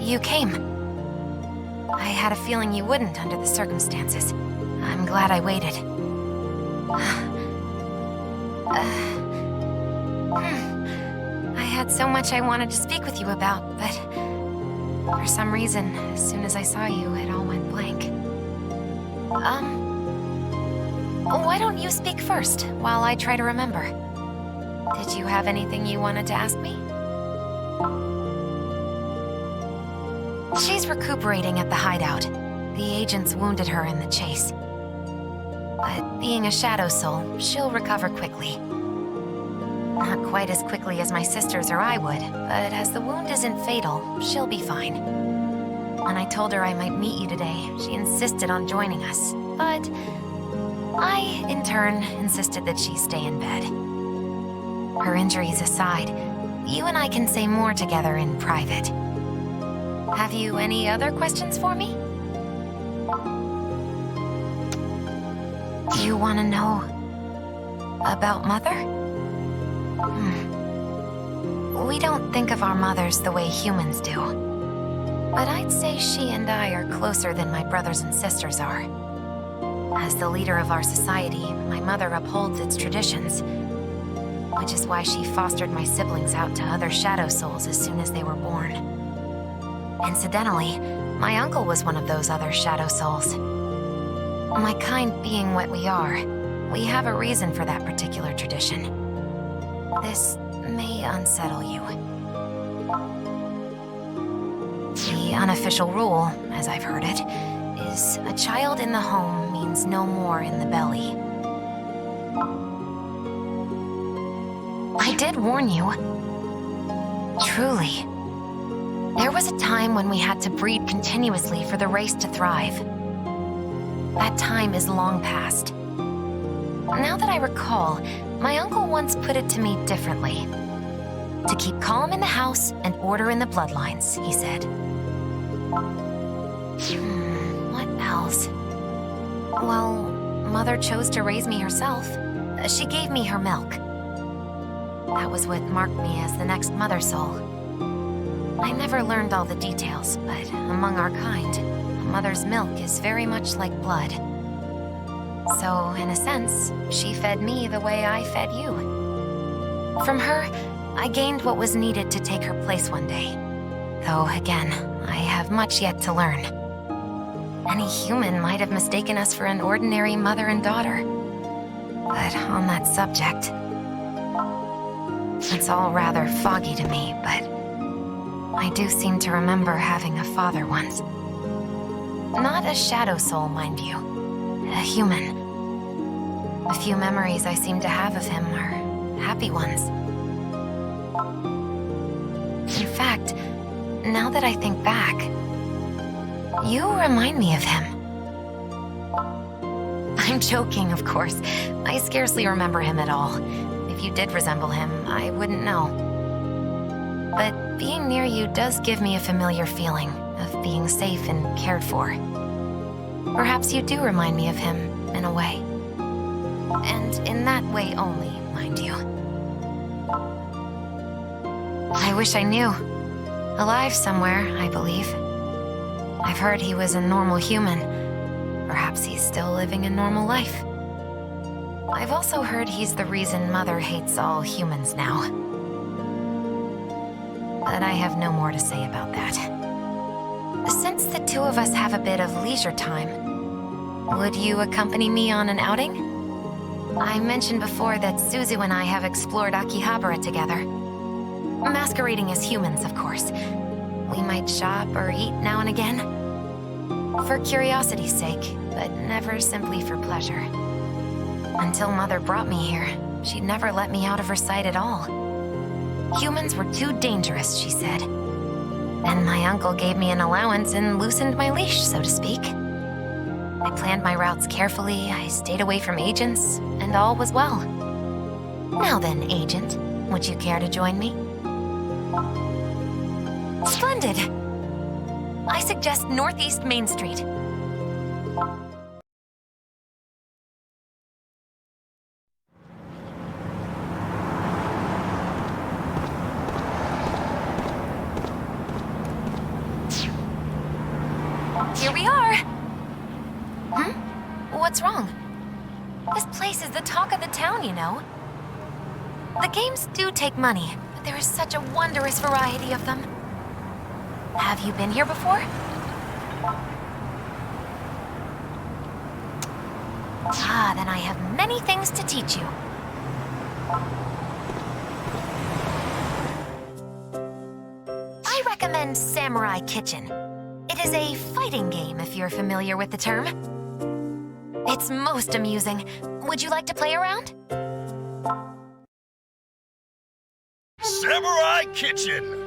You came. I had a feeling you wouldn't under the circumstances. I'm glad I waited. I had so much I wanted to speak with you about, but for some reason, as soon as I saw you, it all went blank. Why don't you speak first, while I try to remember? Did you have anything you wanted to ask me? She's recuperating at the hideout. The agents wounded her in the chase. But being a shadow soul, she'll recover quickly. Not quite as quickly as my sisters or I would, but as the wound isn't fatal, she'll be fine. When I told her I might meet you today, she insisted on joining us, but I, in turn, insisted that she stay in bed. Her injuries aside, you and I can say more together in private. Have you any other questions for me? Do you want to know about Mother? We don't think of our mothers the way humans do. But I'd say she and I are closer than my brothers and sisters are. As the leader of our society, my mother upholds its traditions, which is why she fostered my siblings out to other shadow souls as soon as they were born. Incidentally, my uncle was one of those other shadow souls. My kind being what we are, we have a reason for that particular tradition. This may unsettle you. The unofficial rule, as I've heard it, is a child in the home means no more in the belly. I did warn you. Truly. There was a time when we had to breed continuously for the race to thrive. That time is long past. Now that I recall, my uncle once put it to me differently. To keep calm in the house and order in the bloodlines, he said. What else? Well, Mother chose to raise me herself. She gave me her milk. That was what marked me as the next Mother Soul. I never learned all the details, but among our kind, a mother's milk is very much like blood. So, in a sense, she fed me the way I fed you. From her, I gained what was needed to take her place one day. Though, again, I have much yet to learn. Any human might have mistaken us for an ordinary mother and daughter. But on that subject, it's all rather foggy to me, but I do seem to remember having a father once. Not a shadow soul, mind you. A human. The few memories I seem to have of him are happy ones. In fact, now that I think back, you remind me of him. I'm joking, of course. I scarcely remember him at all. If you did resemble him, I wouldn't know. But being near you does give me a familiar feeling of being safe and cared for. Perhaps you do remind me of him, in a way. And in that way only, mind you. I wish I knew. Alive somewhere, I believe. I've heard he was a normal human. Perhaps he's still living a normal life. I've also heard he's the reason Mother hates all humans now. But I have no more to say about that. Since the two of us have a bit of leisure time, would you accompany me on an outing? I mentioned before that Suzu and I have explored Akihabara together. Masquerading as humans, of course. We might shop or eat now and again. For curiosity's sake, but never simply for pleasure. Until Mother brought me here, she'd never let me out of her sight at all. Humans were too dangerous, she said. Then my uncle gave me an allowance and loosened my leash, so to speak. I planned my routes carefully, I stayed away from agents, and all was well. Now then, Agent, would you care to join me? Splendid! I suggest Northeast Main Street. Here we are! What's wrong? This place is the talk of the town, you know. The games do take money, but there is such a wondrous variety of them. Have you been here before? Ah, then I have many things to teach you. I recommend Samurai Kitchen. It is a fighting game, if you're familiar with the term. It's most amusing. Would you like to play around? Samurai Kitchen!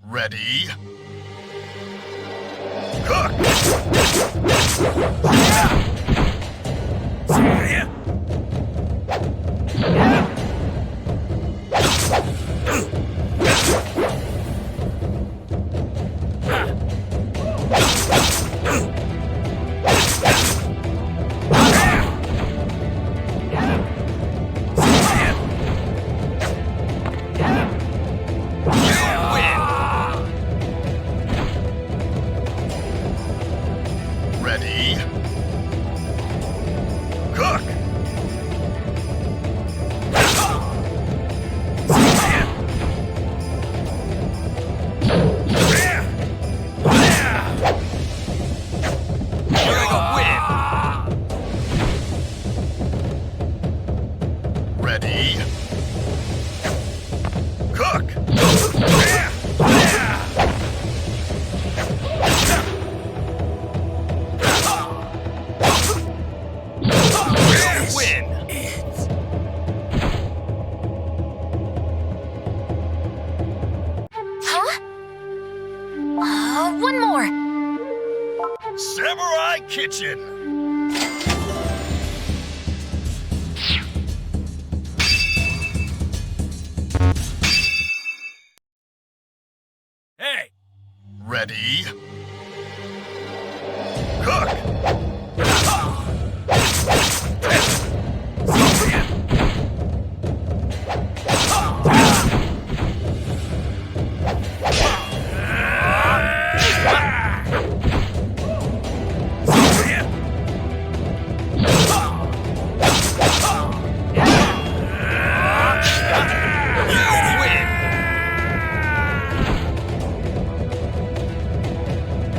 Ready? Cook! Ready? Cook! Ready? Cook! One more! Samurai Kitchen! Hey! Ready? Cook!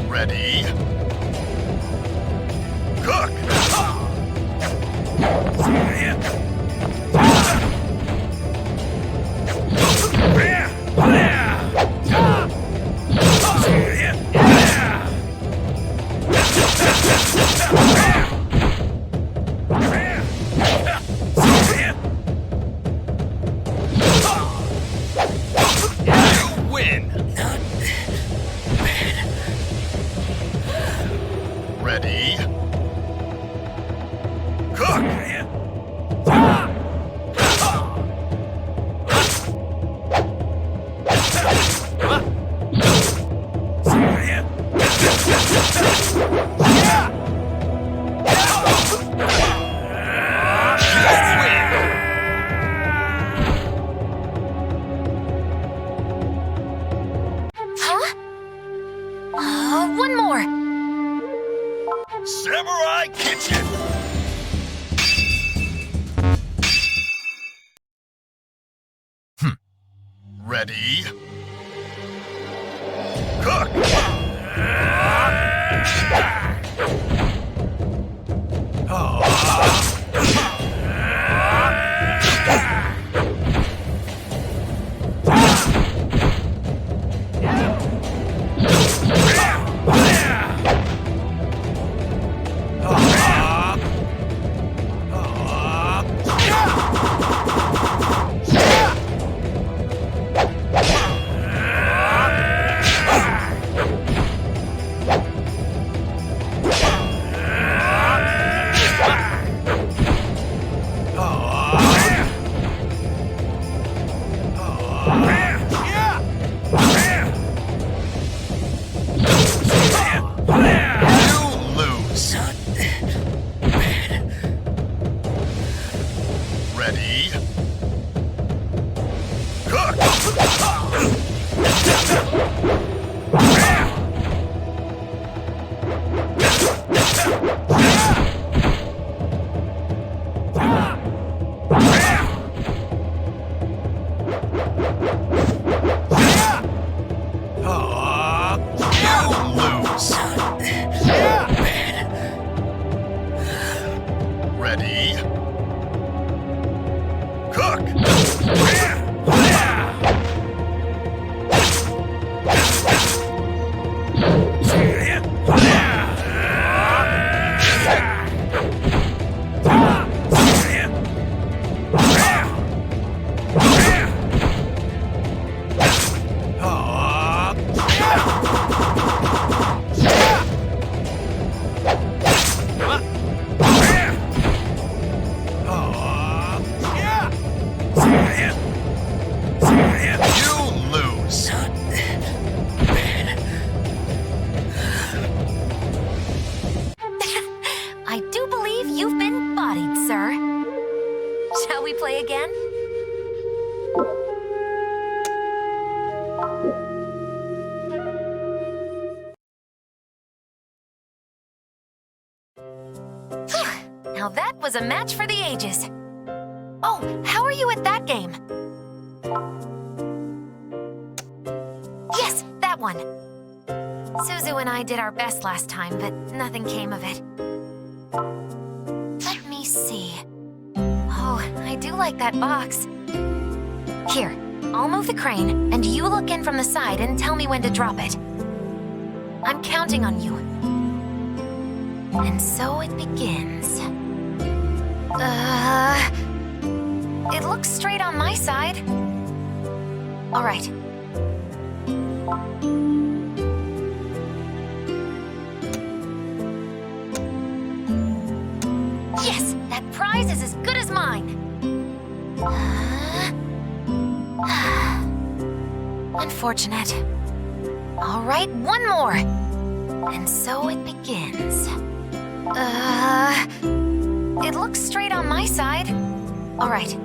Ready? Ready? Cook! Huh? One more. Samurai Kitchen! Ready? Cook! Ready? Cook! You lose. Ready? Cook! You lose. I do believe you've been bodied, sir. Shall we play again? Phew. Now that was a match for the ages. Oh, how are you at that game? Yes, that one. Suzu and I did our best last time, but nothing came of it. Let me see. Oh, I do like that box. Here, I'll move the crane, and you look in from the side and tell me when to drop it. I'm counting on you. And so it begins. It looks straight on my side. All right. Yes, that prize is as good as mine. Unfortunate. All right, one more. And so it begins. It looks straight on my side. All right.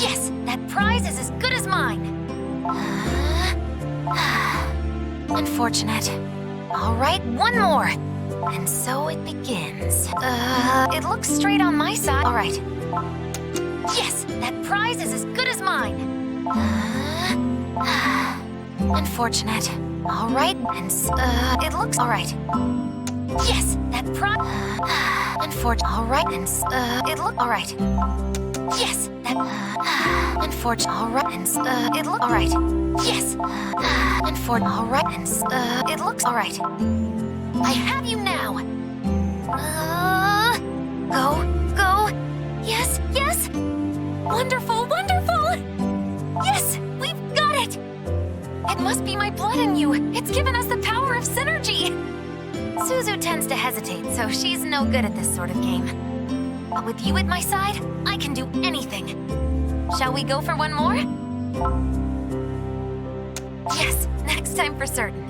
Yes, that prize is as good as mine. Unfortunate. All right, one more. And so it begins. It looks straight on my side. All right. Yes, that prize is as good as mine. Unfortunate. All right, and it looks all right. Yes, that prize. Unfortunate. All right, and it look all right. Yes, that. Unfortunate. All right, and it look all right. Yes. Unfortunate. All right, and it looks all right. I have you now. Go. Yes. Wonderful. Yes, we've got it. It must be my blood in you. It's given us the power of synergy. Suzu tends to hesitate, so she's no good at this sort of game. But with you at my side, I can do anything. Shall we go for one more? Yes, next time for certain.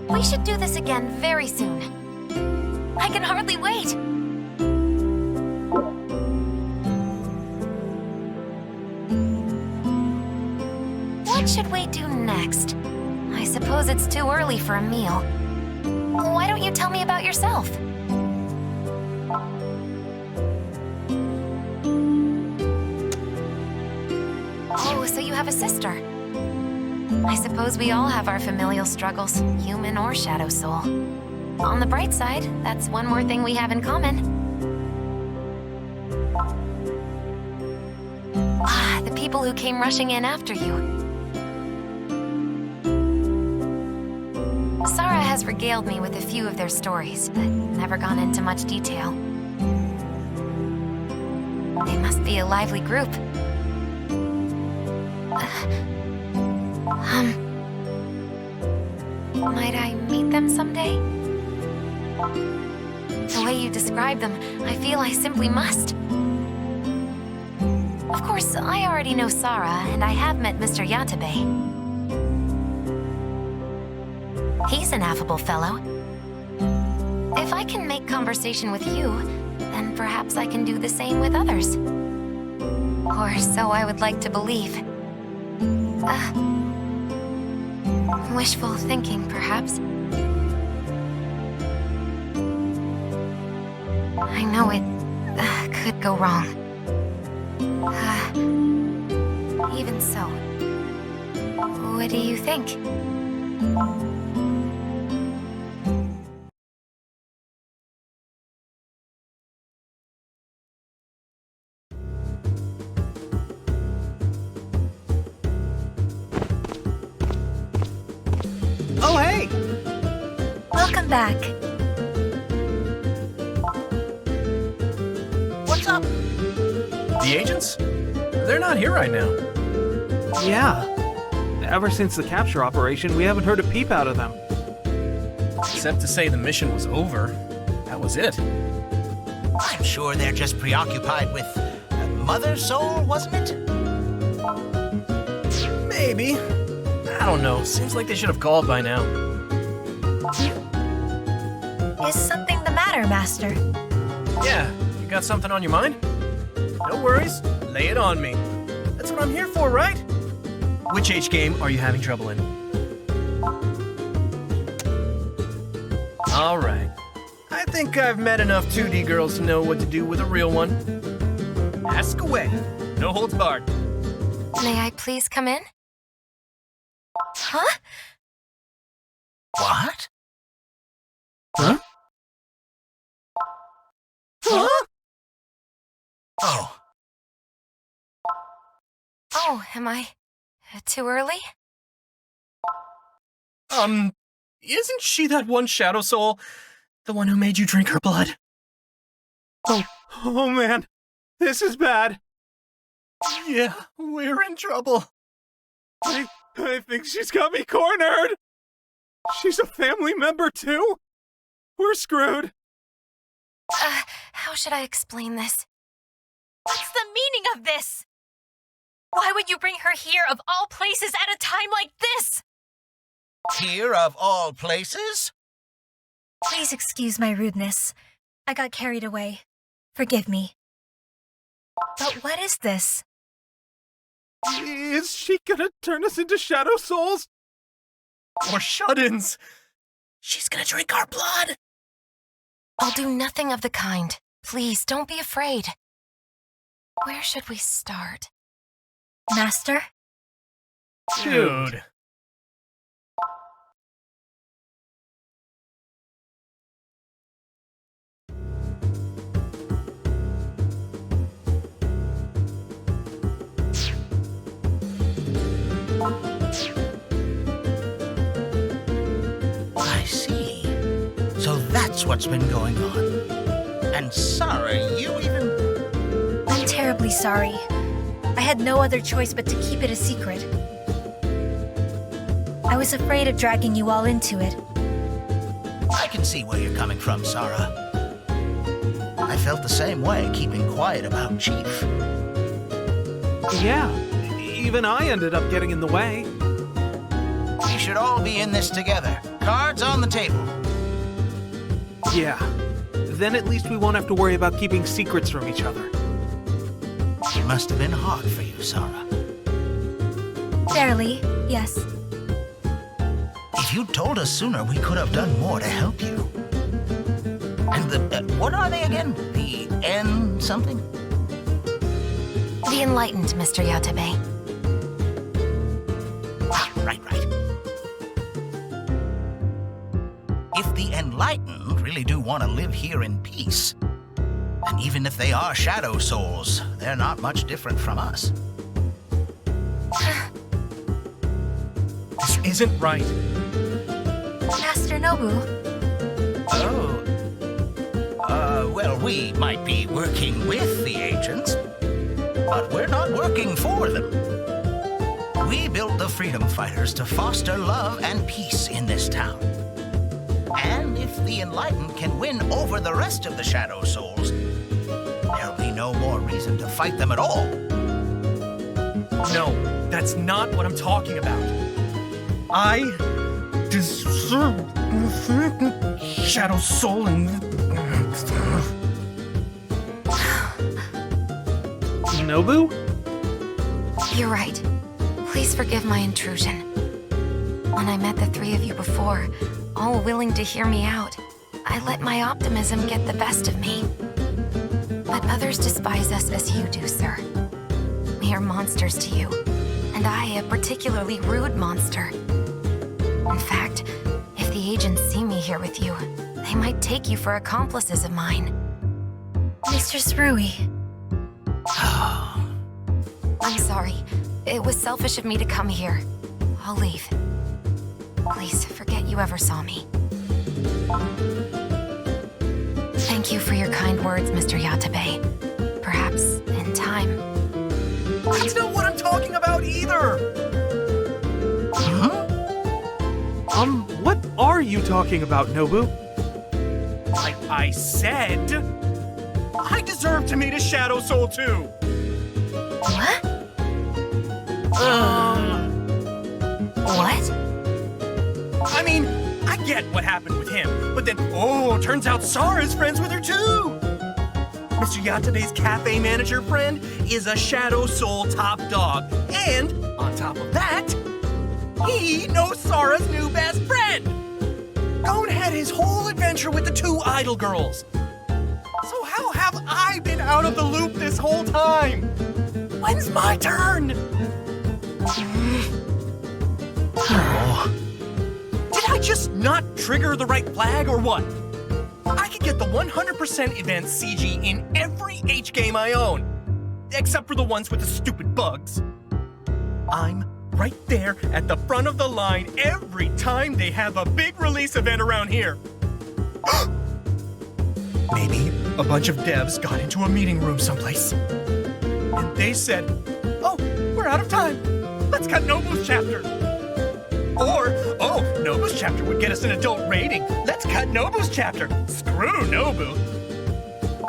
We should do this again very soon. I can hardly wait. What should we do next? I suppose it's too early for a meal. Why don't you tell me about yourself? Oh, so you have a sister. I suppose we all have our familial struggles, human or shadow soul. On the bright side, that's one more thing we have in common. Ah, the people who came rushing in after you. Sarah has regaled me with a few of their stories, but never gone into much detail. They must be a lively group. Might I meet them someday? The way you describe them, I feel I simply must. Of course, I already know Sarah, and I have met Mr. Yatabe. He's an affable fellow. If I can make conversation with you, then perhaps I can do the same with others. Or so I would like to believe. Wishful thinking, perhaps. I know it could go wrong. Even so, what do you think? Oh, hey! Welcome back. What's up? The agents? They're not here right now. Yeah. Ever since the capture operation, we haven't heard a peep out of them. Except to say the mission was over. That was it. I'm sure they're just preoccupied with Mother Soul, wasn't it? Maybe. I don't know. Seems like they should have called by now. Is something the matter, Master? Yeah, you got something on your mind? No worries. Lay it on me. That's what I'm here for, right? Which H game are you having trouble in? All right. I think I've met enough 2D girls to know what to do with a real one. Ask away. No holds barred. May I please come in? Huh? What? Huh? Huh? Oh, Oh, am I too early? Isn't she that one shadow soul? The one who made you drink her blood? Oh man, this is bad. Yeah, we're in trouble. I think she's got me cornered. She's a family member too? We're screwed. How should I explain this? What's the meaning of this? Why would you bring her here of all places at a time like this? here of all places? Please excuse my rudeness. I got carried away. Forgive me. But what is this? Is she gonna turn us into shadow souls? Or shut-ins. She's gonna drink our blood. I'll do nothing of the kind. Please, don't be afraid. Where should we start? Master? Dude. I see. So that's what's been going on. And sorry, you even... I'm terribly sorry. I had no other choice but to keep it a secret. I was afraid of dragging you all into it. I can see where you're coming from, Sarah. I felt the same way keeping quiet about Chief. Yeah, even I ended up getting in the way. We should all be in this together. Cards on the table. Yeah, then at least we won't have to worry about keeping secrets from each other. It must have been hard for you, Sarah. Barely, yes. If you'd told us sooner, we could have done more to help you. And what are they again? The N something? The enlightened, Mr. Yatabe. Ah, right. If the enlightened really do want to live here in peace, and even if they are shadow souls, they're not much different from us. This isn't right. Master Nobu, Oh. Well, we might be working with the agents, but we're not working for them. We built the Freedom Fighters to foster love and peace in this town. And if the Enlightened can win over the rest of the Shadow Souls, there'll be no more reason to fight them at all. No, that's not what I'm talking about. I deserve Shadow Soul and... Nobu? You're right. Please forgive my intrusion. When I met the three of you before, all willing to hear me out, I let my optimism get the best of me. But others despise us as you do, sir. We are monsters to you, and I a particularly rude monster. In fact, if the agents see me here with you, they might take you for accomplices of mine. Mistress Rui. I'm sorry. It was selfish of me to come here. I'll leave. Please, forget you ever saw me. Thank you for your kind words, Mr. Yatabe. Perhaps, in time. That's not what I'm talking about either! What are you talking about, Nobu? Like I said, I deserve to meet a Shadow Soul too! What? What? I mean, I get what happened with him, but then, turns out Sara's friends with her too! Mr. Yatabe's cafe manager friend is a Shadow Soul top dog, and on top of that, he knows Sara's new best friend! Gon had his whole adventure with the two idol girls. So how have I been out of the loop this whole time? When's my turn? Did I just not trigger the right flag or what? I could get the 100% event CG in every H game I own, except for the ones with the stupid bugs. I'm right there at the front of the line every time they have a big release event around here. Maybe a bunch of devs got into a meeting room someplace, and they said, we're out of time. Let's cut Nobu's chapter. Or, Nobu's chapter would get us an adult rating. Let's cut Nobu's chapter. Screw Nobu.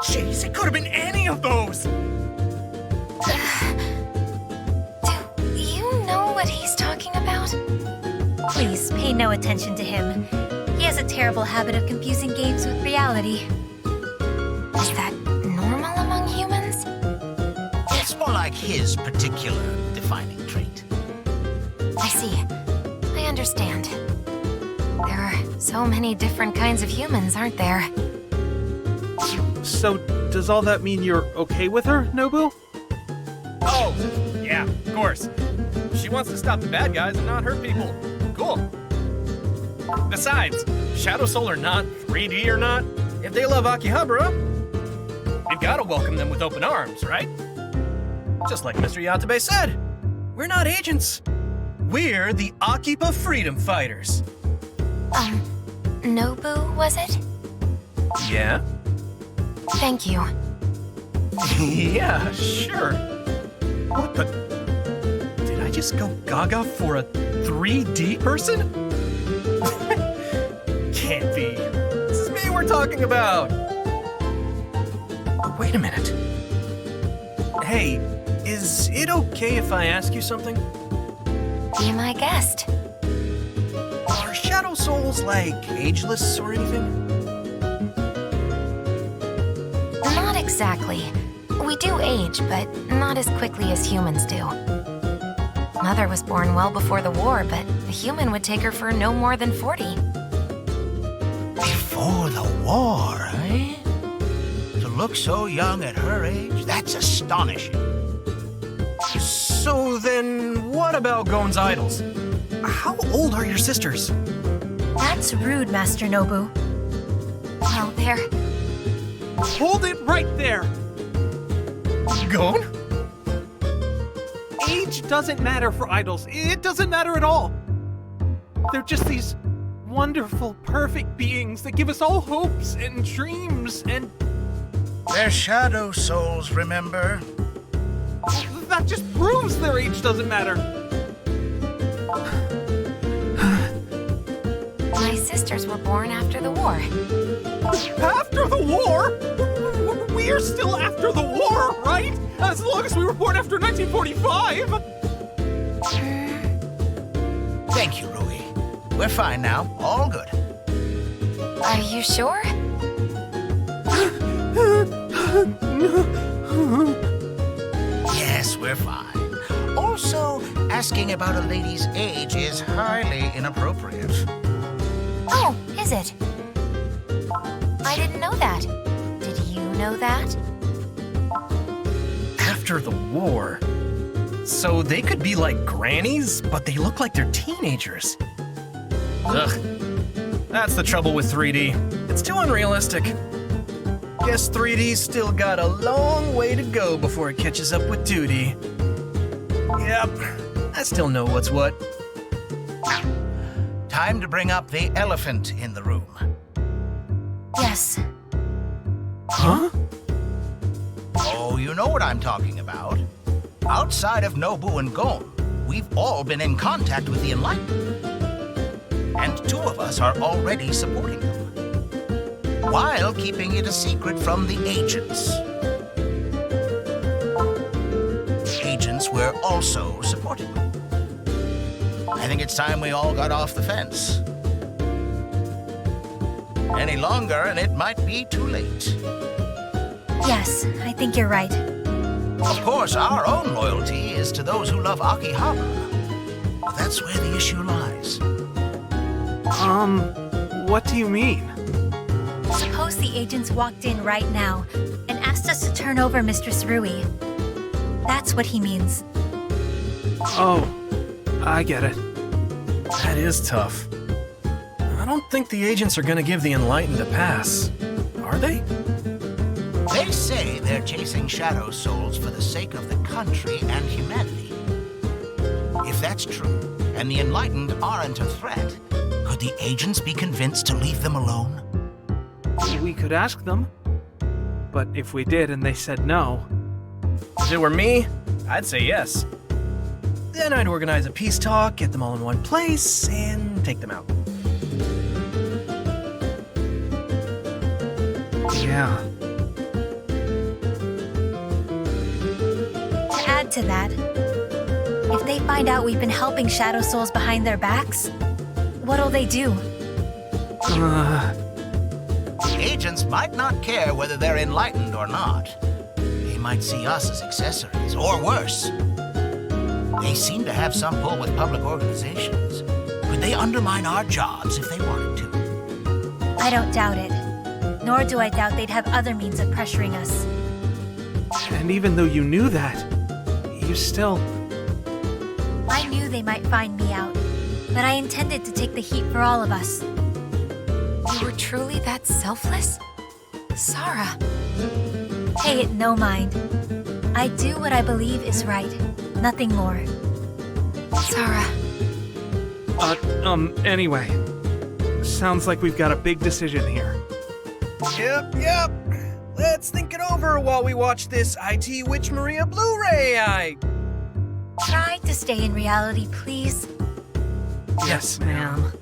Jeez, it could have been any of those. Do you know what he's talking about? Please pay no attention to him. He has a terrible habit of confusing games with reality. Is that normal among humans? It's more like his particular defining trait. I see. I understand. There are so many different kinds of humans, aren't there? So, does all that mean you're okay with her, Nobu? Oh, yeah, of course. She wants to stop the bad guys and not hurt people. Cool. Besides, Shadow Soul or not, 3D or not, if they love Akihabara, we've got to welcome them with open arms, right? Just like Mr. Yatabe said, we're not agents. We're the Akiba Freedom Fighters. Nobu, was it? Yeah? Thank you. Yeah, sure. What the... Did I just go gaga for a 3D person? Can't be. talking about. Wait a minute. Hey, is it okay if I ask you something? Be my guest. Are shadow souls, like, ageless or anything? Not exactly. We do age, but not as quickly as humans do. Mother was born well before the war, but a human would take her for no more than 40. Before the war, eh? To look so young at her age, that's astonishing. So then, what about Gon's idols? How old are your sisters? That's rude, Master Nobu. Well, they're... Hold it right there! Gon? Age doesn't matter for idols. It doesn't matter at all. They're just these wonderful, perfect beings that give us all hopes and dreams and... They're shadow souls, remember? That just proves their age doesn't matter. My sisters were born after the war. After the war? We're still after the war, right? As long as we were born after 1945. Thank you, Rui. We're fine now. All good. Are you sure? Yes, we're fine. Also, asking about a lady's age is highly inappropriate. Oh, is it? I didn't know that. Did you know that? After the war. So they could be like grannies, but they look like they're teenagers. Ugh. That's the trouble with 3D. It's too unrealistic. Guess 3D's still got a long way to go before it catches up with 2D. Yep, I still know what's what. Time to bring up the elephant in the room. Yes. Huh? Oh, you know what I'm talking about. Outside of Nobu and Gon, we've all been in contact with the Enlightened. And 2 of us are already supporting them, while keeping it a secret from the agents. Agents were also supporting them. I think it's time we all got off the fence. Any longer, and it might be too late. Yes, I think you're right. Of course, our own loyalty is to those who love Akiba. But that's where the issue lies. What do you mean? Suppose the agents walked in right now and asked us to turn over Mistress Rui. That's what he means. Oh, I get it. That is tough. I don't think the agents are gonna give the Enlightened a pass. Are they? They say they're chasing shadow souls for the sake of the country and humanity. If that's true, and the Enlightened aren't a threat, could the agents be convinced to leave them alone? We could ask them. But if we did and they said no... If it were me, I'd say yes. Then I'd organize a peace talk, get them all in one place, and take them out. Yeah. To add to that, if they find out we've been helping shadow souls behind their backs, what'll they do? Agents might not care whether they're enlightened or not. They might see us as accessories, or worse. They seem to have some pull with public organizations. Could they undermine our jobs if they wanted to? I don't doubt it. Nor do I doubt they'd have other means of pressuring us. And even though you knew that, you still... I knew they might find me out, but I intended to take the heat for all of us. You were truly that selfless? Sarah. Pay it no mind. I do what I believe is right, nothing more. Sarah. Anyway. Sounds like we've got a big decision here. Yep. Let's think it over while we watch this IT Witch Maria Blu-ray. Try to stay in reality, please. Yes, ma'am.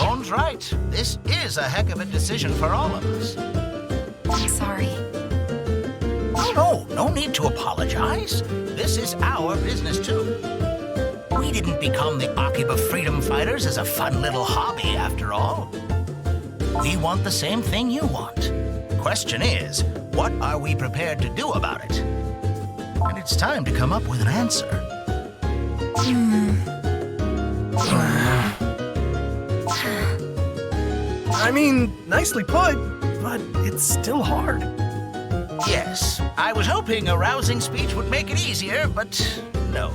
Cone's right. This is a heck of a decision for all of us. I'm sorry. No need to apologize. This is our business too. We didn't become the Akiba freedom fighters as a fun little hobby after all. We want the same thing you want. Question is, what are we prepared to do about it? And it's time to come up with an answer. I mean, nicely put, but it's still hard. Yes, I was hoping a rousing speech would make it easier, but no.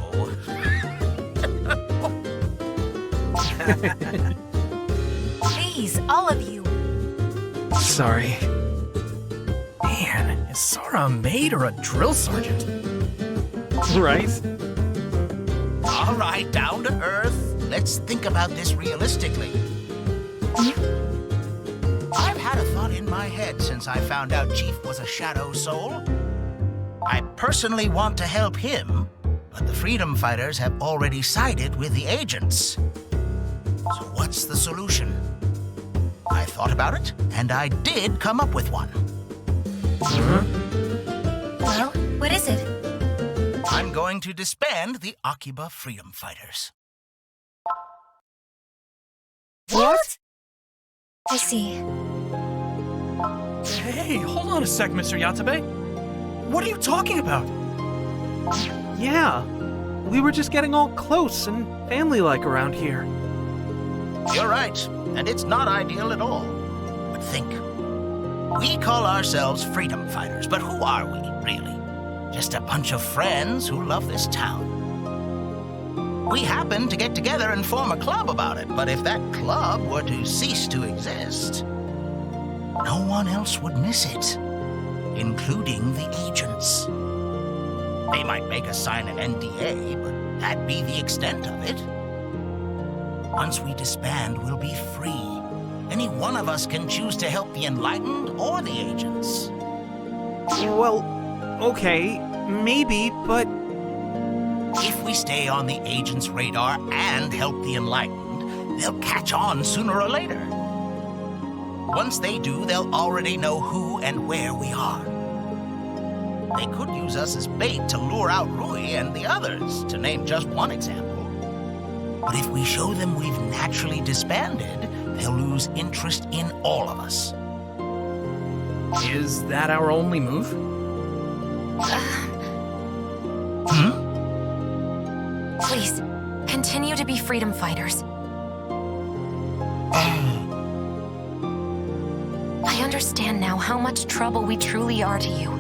Please, all of you. Sorry. Man, is Sora a maid or a drill sergeant? Right? All right, down to earth. Let's think about this realistically. I've had a thought in my head since I found out Chief was a shadow soul. I personally want to help him, but the freedom fighters have already sided with the agents. So what's the solution? I thought about it, and I did come up with one. Well, what is it? I'm going to disband the Akiba freedom fighters. What? I see. Hey, hold on a sec, Mr. Yatabe. What are you talking about? Yeah. We were just getting all close and family-like around here. You're right, and it's not ideal at all. But think. We call ourselves freedom fighters, but who are we, really? Just a bunch of friends who love this town. We happen to get together and form a club about it, but if that club were to cease to exist, no one else would miss it, including the agents. They might make us sign an NDA, but that'd be the extent of it. Once we disband, we'll be free. Any one of us can choose to help the Enlightened or the agents. Well, okay, maybe, but If we stay on the agents' radar and help the Enlightened, they'll catch on sooner or later. Once they do, they'll already know who and where we are. They could use us as bait to lure out Rui and the others, to name just one example. But if we show them we've naturally disbanded, they'll lose interest in all of us. Is that our only move? Please, continue to be freedom fighters. I understand now how much trouble we truly are to you.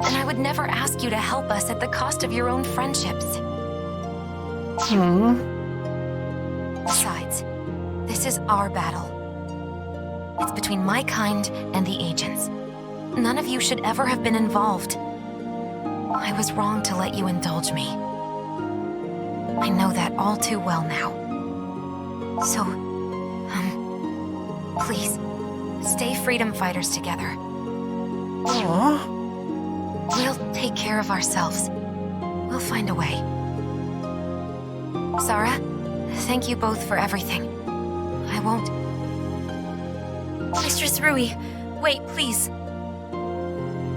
And I would never ask you to help us at the cost of your own friendships. Besides, this is our battle. It's between my kind and the agents. None of you should ever have been involved. I was wrong to let you indulge me. I know that all too well now. So, please, stay freedom fighters together. Aww. We'll take care of ourselves. We'll find a way. Sarah, thank you both for everything. I won't... Mistress Rui, wait, please.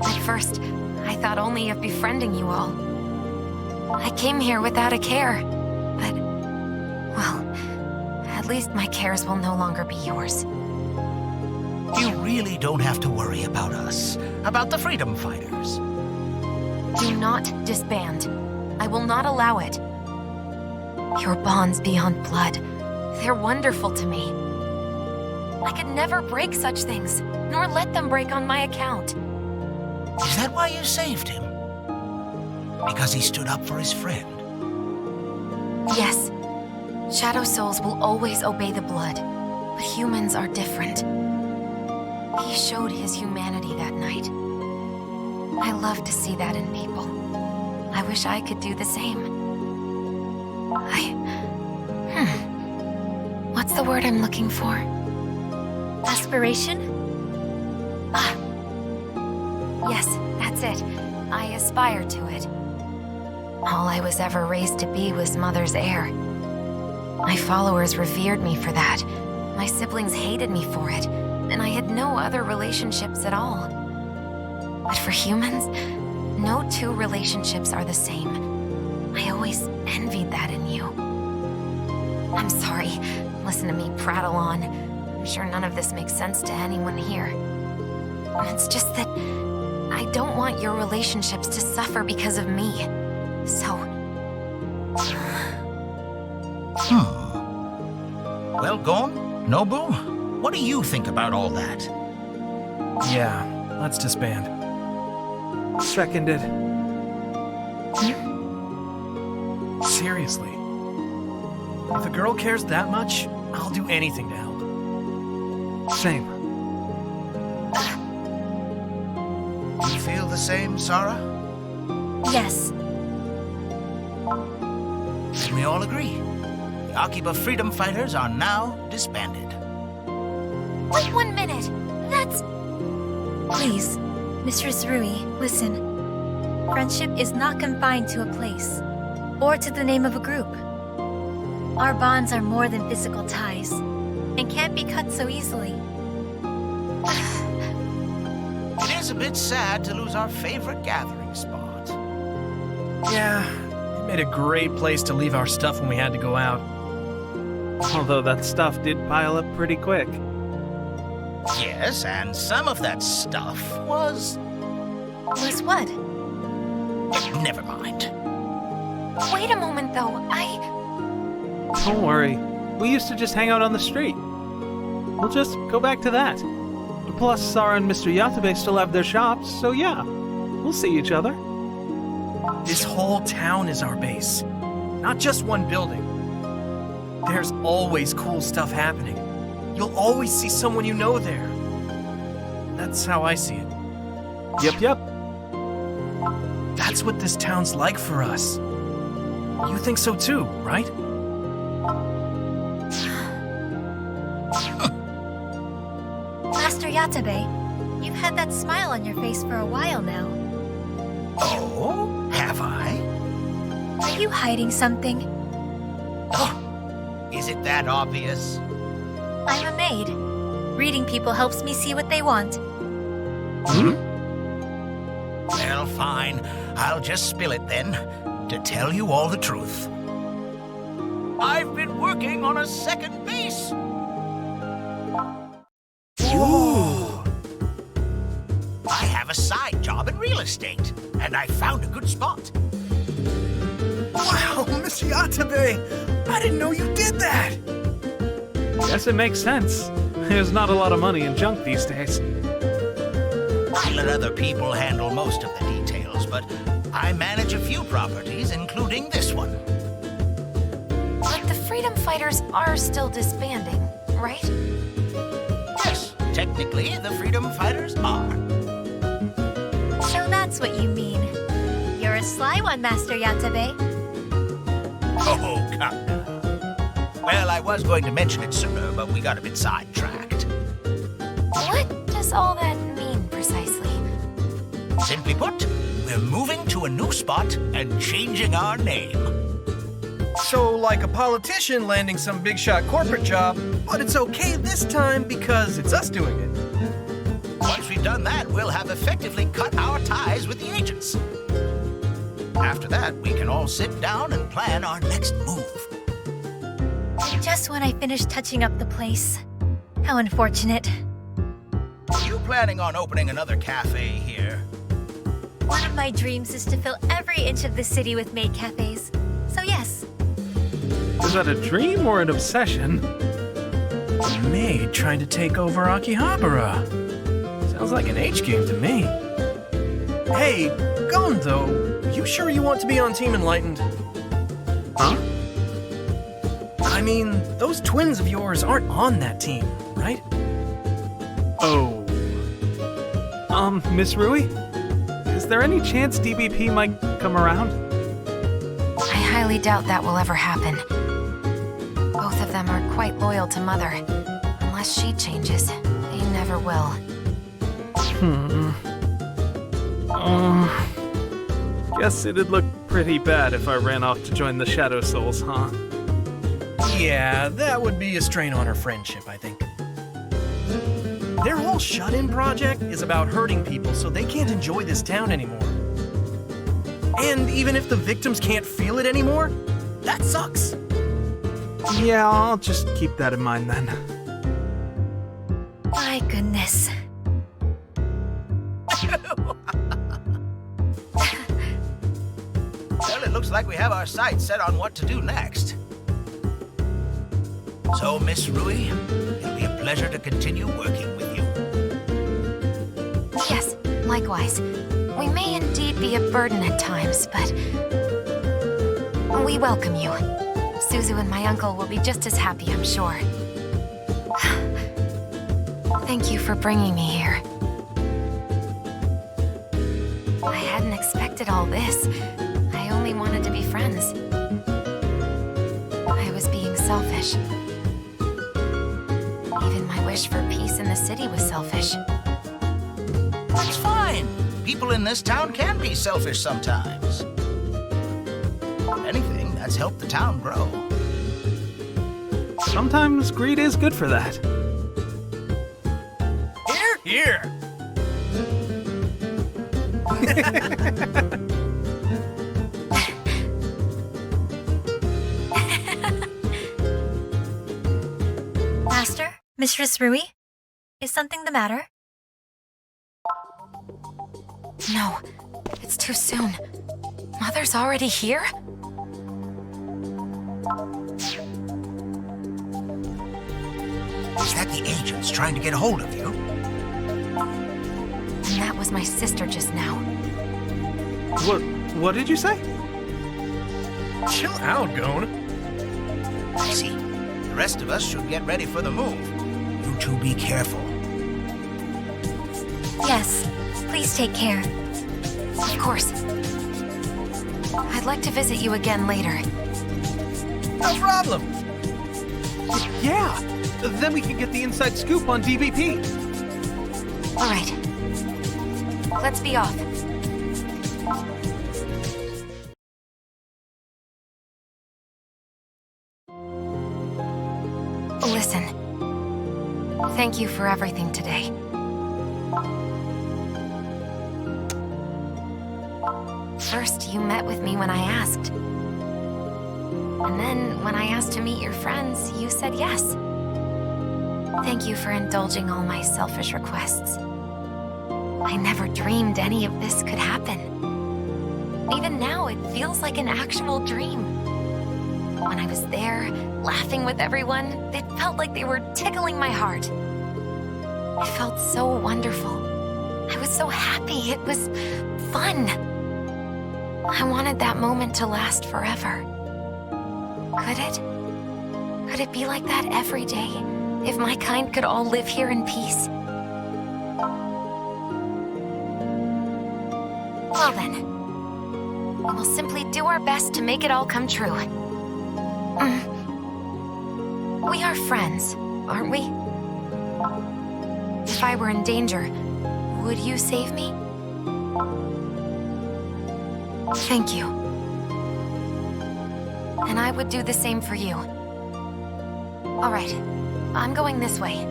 At first, I thought only of befriending you all. I came here without a care, but... well, at least my cares will no longer be yours. You really don't have to worry about us, about the freedom fighters. Do not disband. I will not allow it. Your bonds beyond blood, they're wonderful to me. I could never break such things, nor let them break on my account. Is that why you saved him? Because he stood up for his friend? Yes, shadow souls will always obey the blood, but humans are different. He showed his humanity that night. I love to see that in people. I wish I could do the same. What's the word I'm looking for? Aspiration? Yes, that's it. I aspire to it. All I was ever raised to be was Mother's heir. My followers revered me for that. My siblings hated me for it, and I had no other relationships at all. But for humans, no two relationships are the same. I always envied that in you. I'm sorry. Listen to me prattle on. I'm sure none of this makes sense to anyone here. It's just that I don't want your relationships to suffer because of me. So... Well, Gon, Nobu, what do you think about all that? Yeah, let's disband. Seconded. Seriously. If a girl cares that much, I'll do anything to help. Same. You feel the same, Sarah? Yes. Then we all agree. The Akiba Freedom Fighters are now disbanded. Wait 1 minute! That's... Please, Mistress Rui, listen. Friendship is not confined to a place, or to the name of a group. Our bonds are more than physical ties, and can't be cut so easily. It is a bit sad to lose our favorite gathering spot. Yeah, it made a great place to leave our stuff when we had to go out. Although that stuff did pile up pretty quick. Yes, and some of that stuff was... Was what? Never mind. Wait a moment, though. Don't worry. We used to just hang out on the street. We'll just go back to that. Plus, Sarah and Mr. Yatabe still have their shops, so yeah. We'll see each other. This whole town is our base, not just one building. There's always cool stuff happening. You'll always see someone you know there. That's how I see it. Yep. That's what this town's like for us. You think so too, right? Master Yatabe, you've had that smile on your face for a while now. Oh, have I? Are you hiding something? Oh, is it that obvious? I'm a maid. Reading people helps me see what they want. Well, fine. I'll just spill it then, to tell you all the truth. I've been working on a second base. Ooh. I have a side job in real estate, and I found a good spot. Wow, Mr. Yatabe! I didn't know you did that! Guess it makes sense. There's not a lot of money in junk these days. I let other people handle most of the details, but I manage a few properties, including this one. But the Freedom Fighters are still disbanding, right? Yes, technically, the Freedom Fighters are. So that's what you mean. You're a sly one, Master Yatabe. Oh, come now. Well, I was going to mention it sooner, but we got a bit sidetracked. What does all that mean precisely? Simply put, we're moving to a new spot and changing our name. So, like a politician landing some big shot corporate job, but it's okay this time because it's us doing it. Once we've done that, we'll have effectively cut our ties with the agents. After that, we can all sit down and plan our next move. Just when I finished touching up the place. How unfortunate. Are you planning on opening another cafe here? One of my dreams is to fill every inch of the city with maid cafes. So yes. Is that a dream or an obsession? A maid trying to take over Akihabara. Sounds like an H game to me. Hey, Gon though, you sure you want to be on Team Enlightened? Huh? I mean, those twins of yours aren't on that team, right? Oh. Miss Rui? Is there any chance DBP might come around? I highly doubt that will ever happen. Both of them are quite loyal to Mother. Unless she changes, they never will. Guess it'd look Pretty bad if I ran off to join the Shadow Souls, huh? Yeah, that would be a strain on our friendship, I think. Their whole shut-in project is about hurting people so they can't enjoy this town anymore. And even if the victims can't feel it anymore, that sucks. Yeah, I'll just keep that in mind then. My goodness. Well, it looks like we have our sights set on what to do next. So, Miss Rui, it'll be a pleasure to continue working with you. Yes, likewise. We may indeed be a burden at times, but we welcome you. Suzu and my uncle will be just as happy, I'm sure. Thank you for bringing me here. I hadn't expected all this. I only wanted to be friends. I was being selfish. Even my wish for peace in the city was selfish. That's fine. People in this town can be selfish sometimes. If anything, that's helped the town grow. Sometimes greed is good for that. Here! Master? Mistress Rui? Is something the matter? No, it's too soon. Mother's already here? Is that the agents trying to get a hold of you? And that was my sister just now. What did you say? Chill out, Gon. I see. The rest of us should get ready for the move. You two be careful. Yes. Please take care. Of course. I'd like to visit you again later. No problem. Yeah! Then we can get the inside scoop on DBP. All right. Let's be off. Listen. Thank you for everything today. First, you met with me when I asked. And then, when I asked to meet your friends, you said yes. Thank you for indulging all my selfish requests. I never dreamed any of this could happen. Even now, it feels like an actual dream. When I was there, laughing with everyone, it felt like they were tickling my heart. It felt so wonderful. I was so happy. It was fun. I wanted that moment to last forever. Could it? Could it be like that every day, if my kind could all live here in peace? Well then, we will simply do our best to make it all come true. We are friends, aren't we? If I were in danger, would you save me? Thank you. And I would do the same for you. All right, I'm going this way.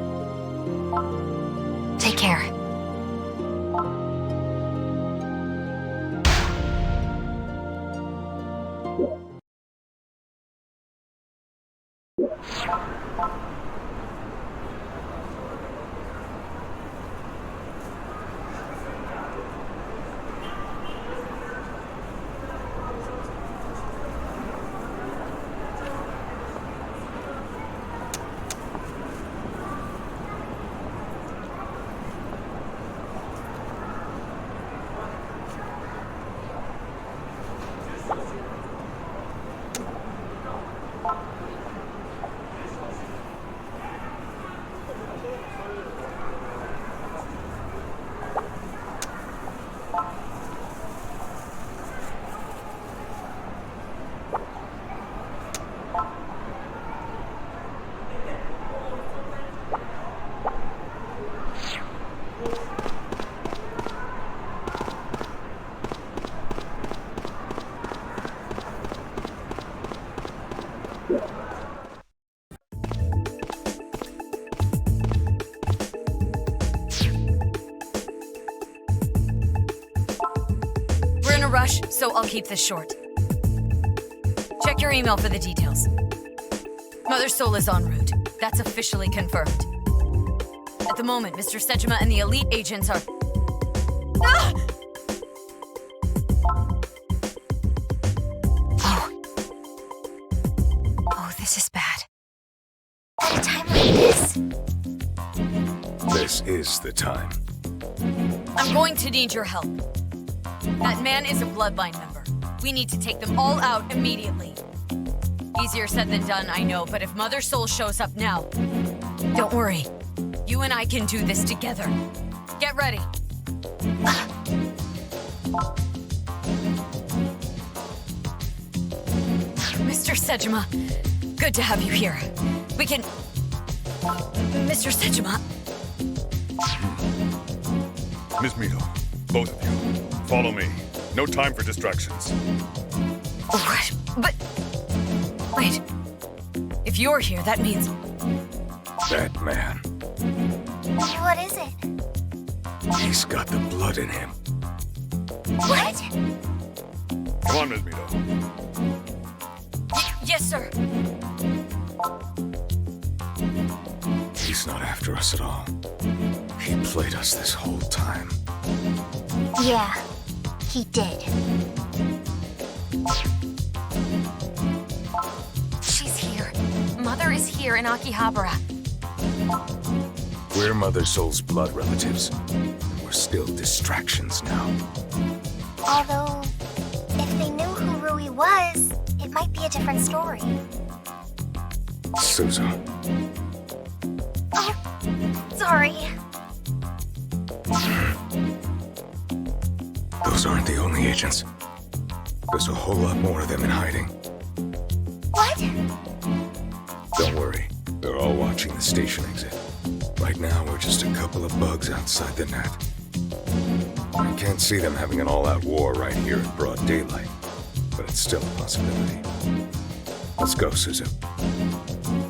Take care. We're in a rush, so I'll keep this short. Check your email for the details. Mother Soul is en route. That's officially confirmed. At the moment, Mr. Sejima and the elite agents are... Ah! Oh, this is bad. At a time like this. This is the time. I'm going to need your help. That man is a Bloodline member. We need to take them all out immediately. Easier said than done, I know, but if Mother Soul shows up now... Don't worry. You and I can do this together. Get ready. Mr. Sejima, good to have you here. We can... Mr. Sejima... Miss Mito, both of you, follow me. No time for distractions. What? But... Wait. If you're here, that means... That man. What is it? He's got the blood in him. What? Come on, Miss Mito. Yes, sir. He's not after us at all. He played us this whole time. Yeah, he did. She's here. Mother is here in Akihabara. We're Mother Soul's blood relatives, and we're still distractions now. Although, if they knew who Rui was, it might be a different story. Suzu, Oh, sorry. those aren't the only agents. There's a whole lot more of them in hiding. What? Don't worry, they're all watching the station exit. Right now, we're just a couple of bugs outside the net. I can't see them having an all-out war right here in broad daylight, but it's still a possibility. Let's go, Suzu.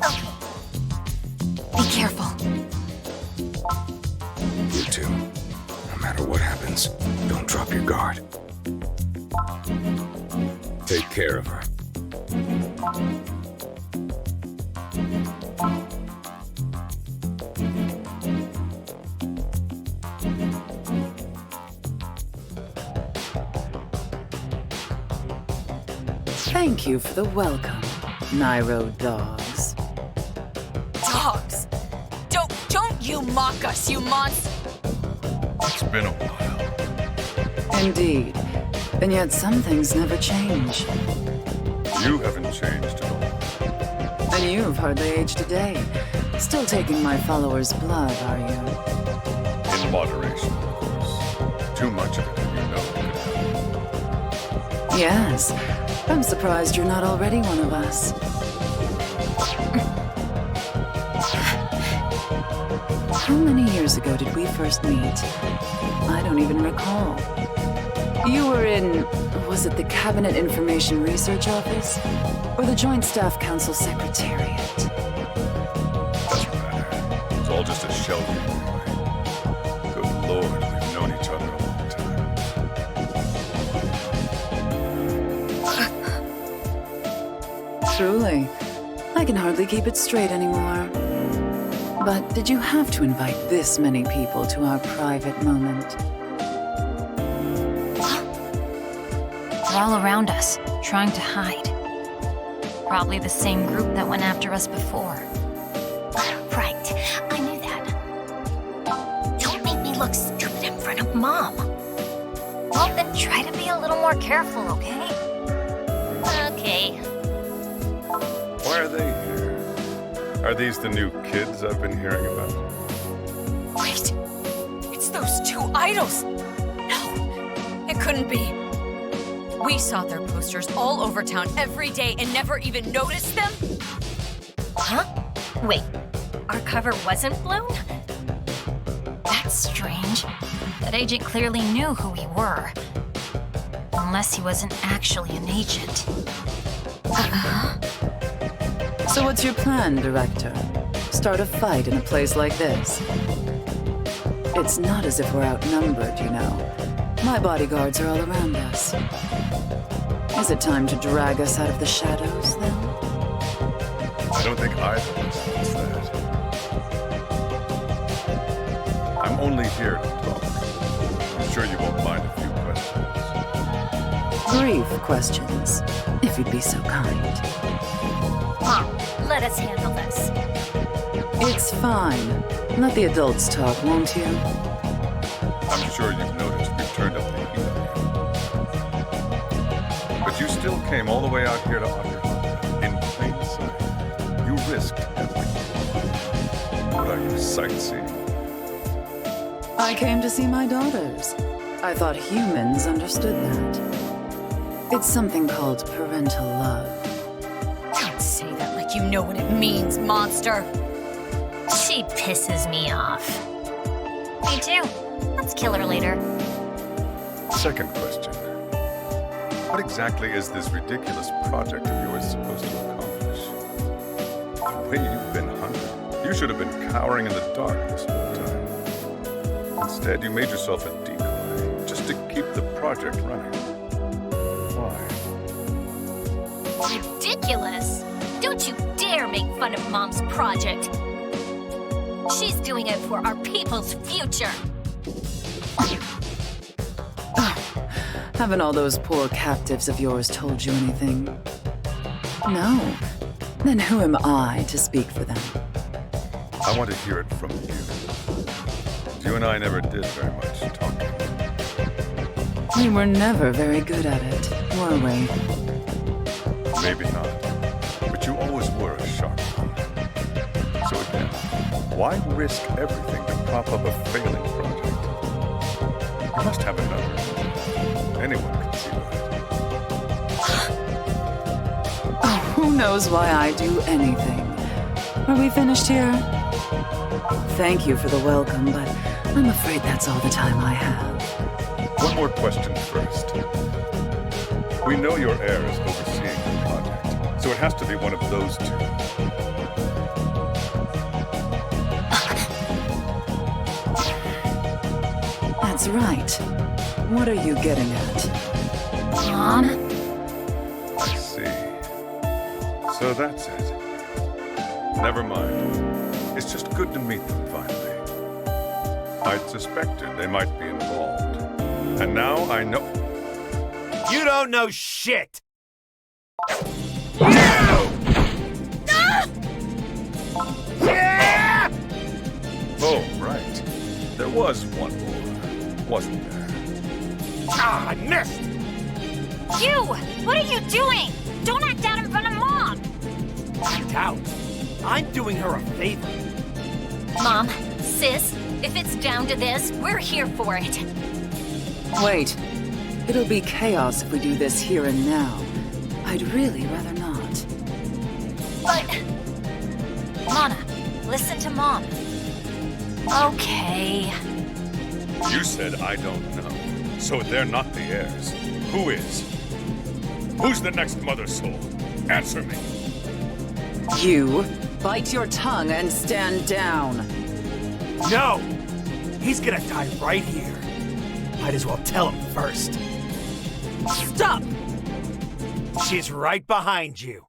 Okay. Be careful. You too. No matter what happens, don't drop your guard. Take care of her. Thank you for the welcome, Nairo dogs. Dogs! Don't you mock us, you monster! It's been a while. Indeed. And yet some things never change. You haven't changed at all. And you've hardly aged a day. Still taking my followers' blood, are you? In moderation, of course. Too much of it, and you know it. Yes. I'm surprised you're not already one of us. How many years ago did we first meet? I don't even recall. You were in, was it the Cabinet Information Research Office? Or the Joint Staff Council Secretariat? Doesn't matter. It's all just a shell game anyway. Good Lord, we've known each other a long time. Truly. I can hardly keep it straight anymore. But did you have to invite this many people to our private moment? They're all around us, trying to hide. Probably the same group that went after us before. Right, I knew that. Don't make me look stupid in front of Mom. Well, then try to be a little more careful, okay? Okay. Why are they here? Are these the new kids I've been hearing about? Wait! It's those two idols! No! It couldn't be. We saw their posters all over town every day and never even noticed them? Huh? Wait, our cover wasn't blown? That's strange. That agent clearly knew who we were. Unless he wasn't actually an agent. So what's your plan, Director? Start a fight in a place like this? It's not as if we're outnumbered, you know. My bodyguards are all around us. Is it time to drag us out of the shadows, then? I don't think either of us wants that. I'm only here to talk. I'm sure you won't mind a few questions. Brief questions, if you'd be so kind. Mom, let us handle this. It's fine. Let the adults talk, won't you? I'm sure you've noticed we've turned up the heat on you. But you still came all the way out here to Akibas in plain sight. You risked everything. What are you, sightseeing? I came to see my daughters. I thought humans understood that. It's something called parental love. Don't say that like you know what it means, monster. She pisses me off. Me too. Let's kill her later. Second question. What exactly is this ridiculous project of yours supposed to accomplish? The way you've been hunted, you should have been cowering in the dark this whole time. Instead, you made yourself a decoy, just to keep the project running. Why? Ridiculous! Don't you dare make fun of Mom's project. She's doing it for our people's future. Haven't all those poor captives of yours told you anything? No. Then who am I to speak for them? I want to hear it from you. You and I never did very much talking. We were never very good at it, were we? Maybe not. But you always were a sharp one. So again, why risk everything to prop up a failing project? You must have another. Anyone can see that. Oh, who knows why I do anything? Are we finished here? Thank you for the welcome, but I'm afraid that's all the time I have. One more question first. We know your heir is overseeing the project, so it has to be one of those two. That's right. What are you getting at? Mom? I see. So that's it. Never mind. It's just good to meet them finally. I'd suspected they might be involved. And now I know. You don't know shit! Oh, right. There was one more, wasn't there? Ah, I missed! You! What are you doing? Don't act out in front of Mom! Act out? I'm doing her a favor. Mom, sis, if it's down to this, we're here for it. Wait. It'll be chaos if we do this here and now. I'd really rather not. But... Mana, listen to Mom. Okay. You said I don't know. So they're not the heirs. Who is? Who's the next mother soul? Answer me. You, bite your tongue and stand down. No! He's gonna die right here. Might as well tell him first. Stop! She's right behind you.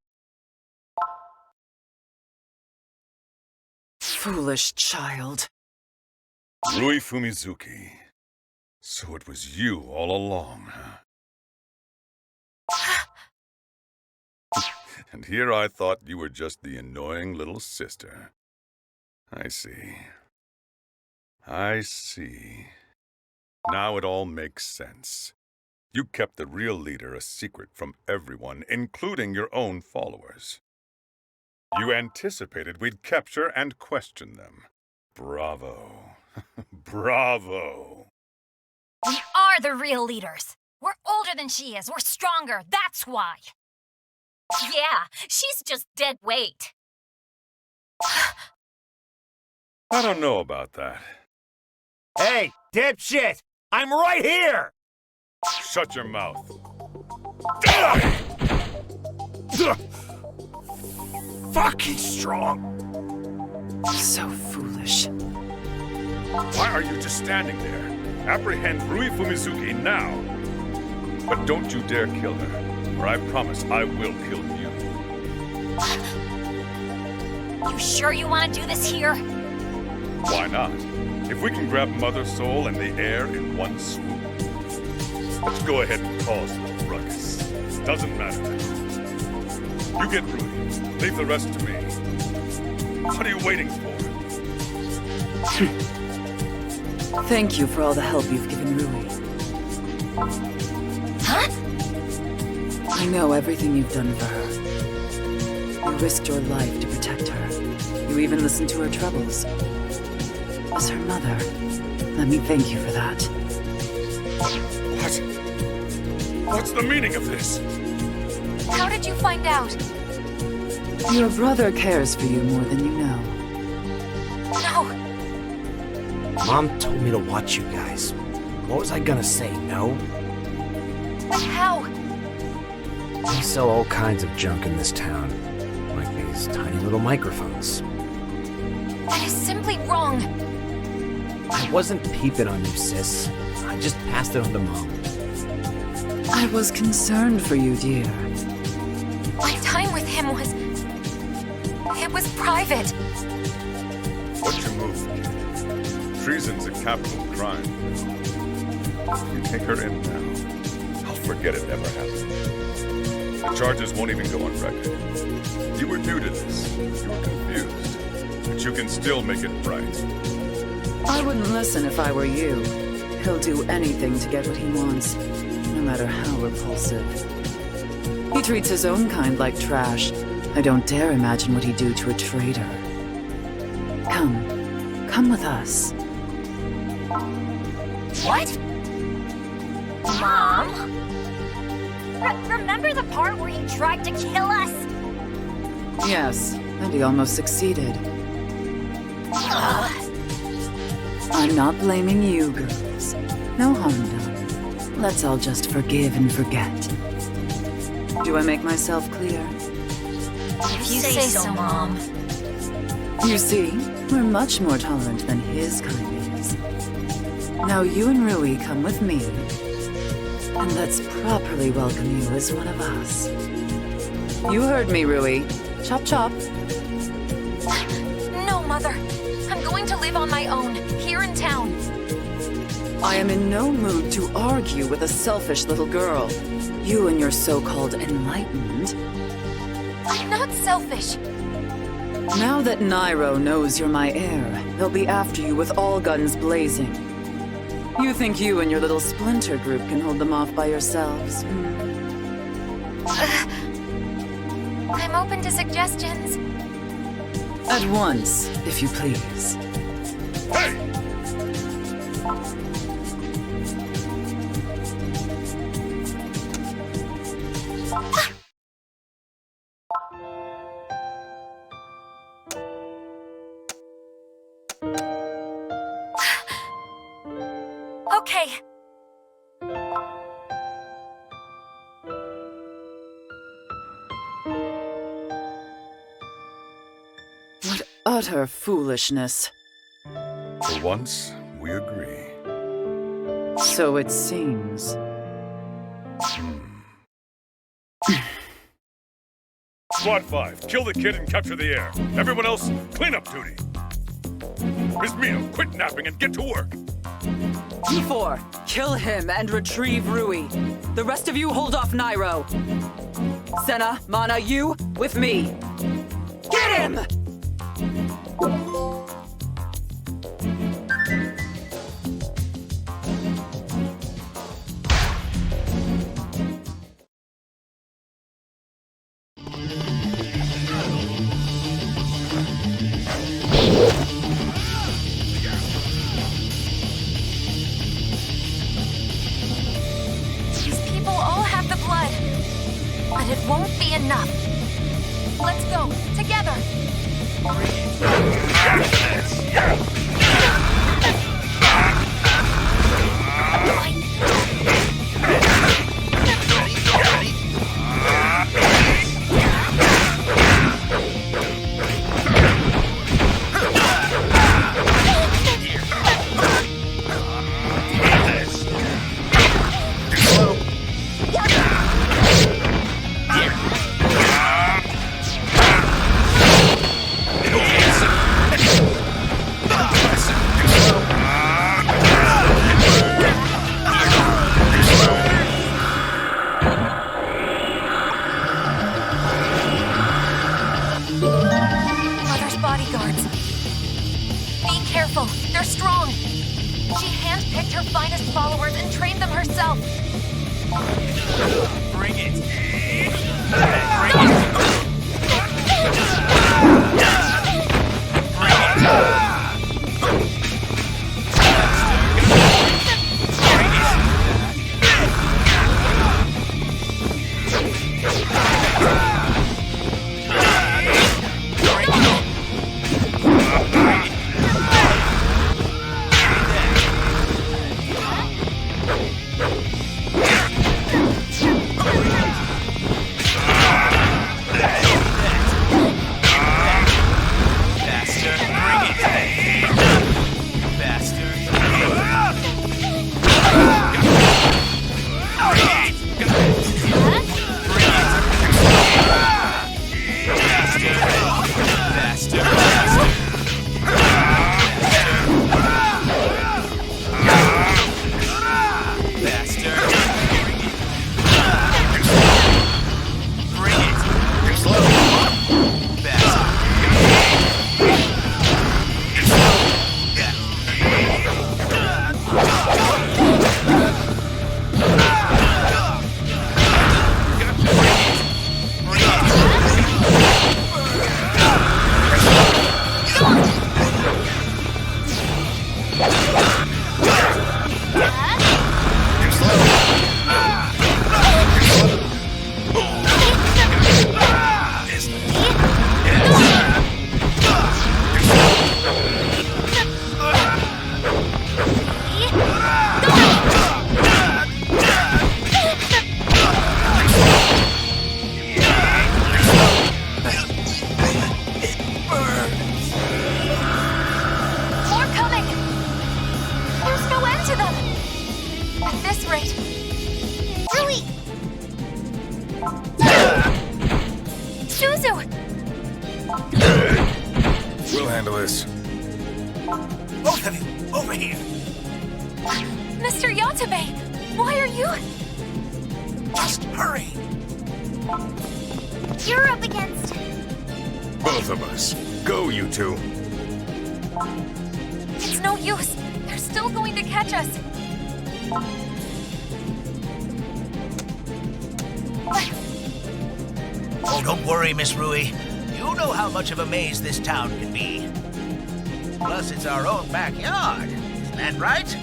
Foolish child. Rui Fumizuki. So it was you all along, huh? And here I thought you were just the annoying little sister. I see. I see. Now it all makes sense. You kept the real leader a secret from everyone, including your own followers. You anticipated we'd capture and question them. Bravo. Bravo. We are the real leaders. We're older than she is. We're stronger. That's why. Yeah, she's just dead weight. I don't know about that. Hey, dipshit! I'm right here! Shut your mouth. Fuck, he's strong. So foolish. Why are you just standing there? Apprehend Rui Fumizuki now. But don't you dare kill her, or I promise I will kill you. You sure you want to do this here? Why not? If we can grab Mother Soul and the air in one swoop. Let's go ahead and cause the ruckus. Doesn't matter now. You get Rui. Leave the rest to me. What are you waiting for? Thank you for all the help you've given Rui. Huh? I know everything you've done for her. You risked your life to protect her. You even listened to her troubles. As her mother, let me thank you for that. What? What's the meaning of this? How did you find out? Your brother cares for you more than you know. No, Mom told me to watch you guys. What was I gonna say, no? but how? We sell all kinds of junk in this town. Like these tiny little microphones. That is simply wrong. I wasn't peeping on you, sis. I just passed it on to Mom. I was concerned for you, dear. My time with him was... It was private. What's your move, kid? Treason's a capital crime. If you take her in now, I'll forget it ever happened. The charges won't even go on record. You were new to this. You were confused. But you can still make it right. I wouldn't listen if I were you. He'll do anything to get what he wants, no matter how repulsive. He treats his own kind like trash. I don't dare imagine what he'd do to a traitor. Come with us. What? Mom? Remember the part where he tried to kill us? Yes, and he almost succeeded. I'm not blaming you, girls. No harm done. Let's all just forgive and forget. Do I make myself clear? If you say so, Mom. You see, we're much more tolerant than his kind is. Now you and Rui come with me, and let's properly welcome you as one of us. You heard me, Rui. Chop chop. No, Mother. I'm going to live on my own, here in town. I am in no mood to argue with a selfish little girl. You and your so-called enlightened. I'm not selfish. Now that Nairo knows you're my heir, they'll be after you with all guns blazing. You think you and your little splinter group can hold them off by yourselves? I'm open to suggestions. At once, if you please. Hey! Okay. What utter foolishness. For once, we agree. So it seems. Squad 5, kill the kid and capture the air. Everyone else, clean up duty. Miss Mino, quit napping and get to work. P4, kill him and retrieve Rui. The rest of you hold off Nairo. Senna, Mana, you, with me. Get him! These people all have the blood. But it won't be enough. Let's go, together. strong. She handpicked her finest followers and trained them herself. Bring it. We'll handle this. Both of you, over here. Mr. Yatabe, why are you... Just hurry. You're up against... Both of us. Go, you two. It's no use. They're still going to catch us. Oh, don't worry, Miss Rui. You know how much of a maze this town can be. Plus, it's our own backyard. Isn't that right?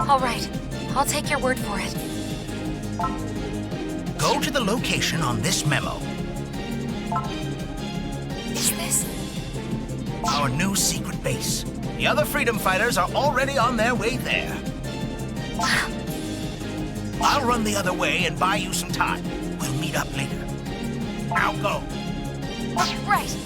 All right, I'll take your word for it. Go to the location on this memo. Is this... Our new secret base. The other freedom fighters are already on their way there. I'll run the other way and buy you some time. We'll meet up later. Now go. Right.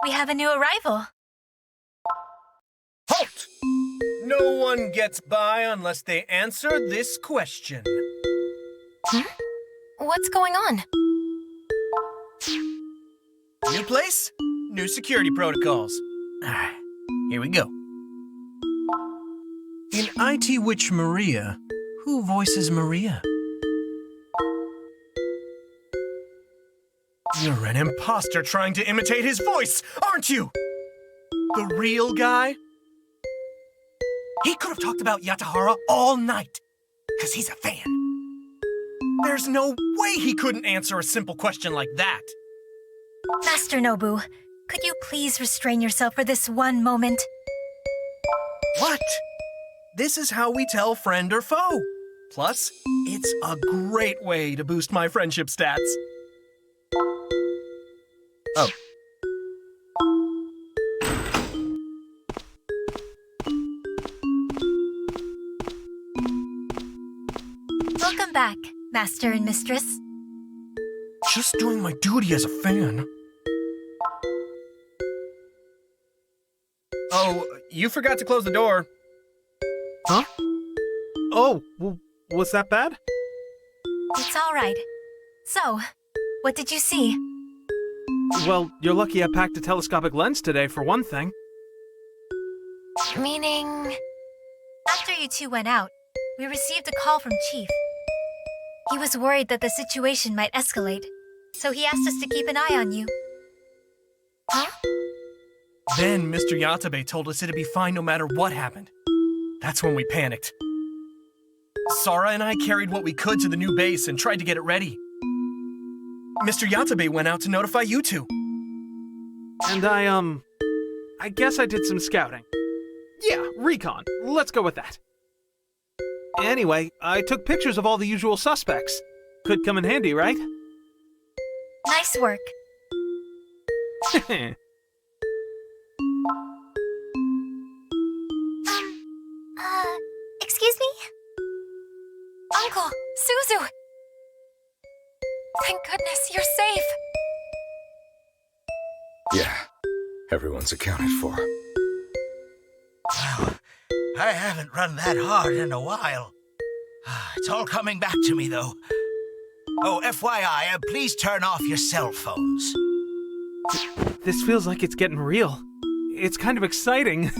We have a new arrival. Halt! No one gets by unless they answer this question. What's going on? New place, new security protocols. Alright, here we go. In IT Witch Maria, who voices Maria? You're an imposter trying to imitate his voice, aren't you? The real guy? He could have talked about Yatahara all night, because he's a fan. There's no way he couldn't answer a simple question like that. Master Nobu, could you please restrain yourself for this one moment? What? This is how we tell friend or foe. Plus, it's a great way to boost my friendship stats. Oh. Welcome back, Master and Mistress. Just doing my duty as a fan. Oh, you forgot to close the door. Huh? Oh, was that bad? It's all right. So, what did you see? Well, you're lucky I packed a telescopic lens today, for one thing. Meaning... After you two went out, we received a call from Chief. He was worried that the situation might escalate, so he asked us to keep an eye on you. Huh? Then Mr. Yatabe told us it'd be fine no matter what happened. That's when we panicked. Sara and I carried what we could to the new base and tried to get it ready. Mr. Yatabe went out to notify you two. And I guess I did some scouting. Yeah, recon. Let's go with that. Anyway, I took pictures of all the usual suspects. Could come in handy, right? Nice work. Excuse me? Uncle, Suzu! Thank goodness you're safe. Yeah, everyone's accounted for. Well, I haven't run that hard in a while. It's all coming back to me, though. Oh, FYI, please turn off your cell phones. This feels like it's getting real. It's kind of exciting.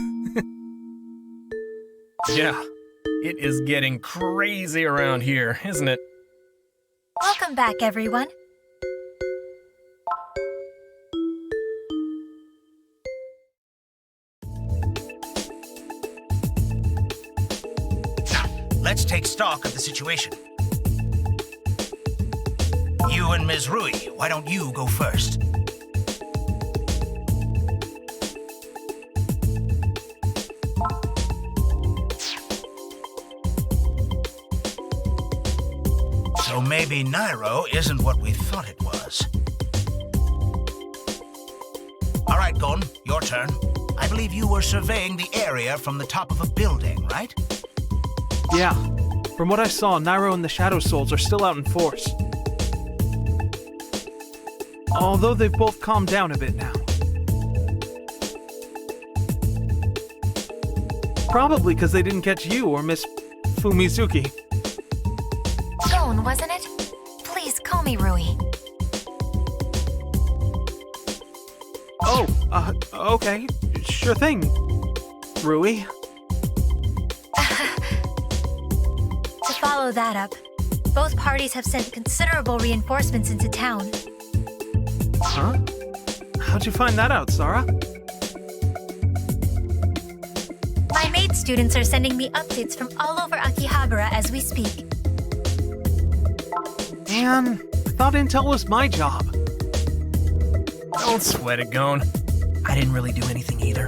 Yeah, it is getting crazy around here, isn't it? Welcome back, everyone. Now, let's take stock of the situation. You and Ms. Rui, why don't you go first? So maybe Nairo isn't what we thought it was. All right, Gon, your turn. I believe you were surveying the area from the top of a building, right? Yeah. From what I saw, Nairo and the Shadow Souls are still out in force. Although they've both calmed down a bit now. Probably because they didn't catch you or Miss Fumizuki. Gon, wasn't it? Please call me Rui. Oh, okay. Sure thing. Rui. To follow that up, both parties have sent considerable reinforcements into town. Huh? How'd you find that out, Sara? My maid students are sending me updates from all over Akihabara as we speak. Man, I thought intel was my job. Don't sweat it, Gon. I didn't really do anything either.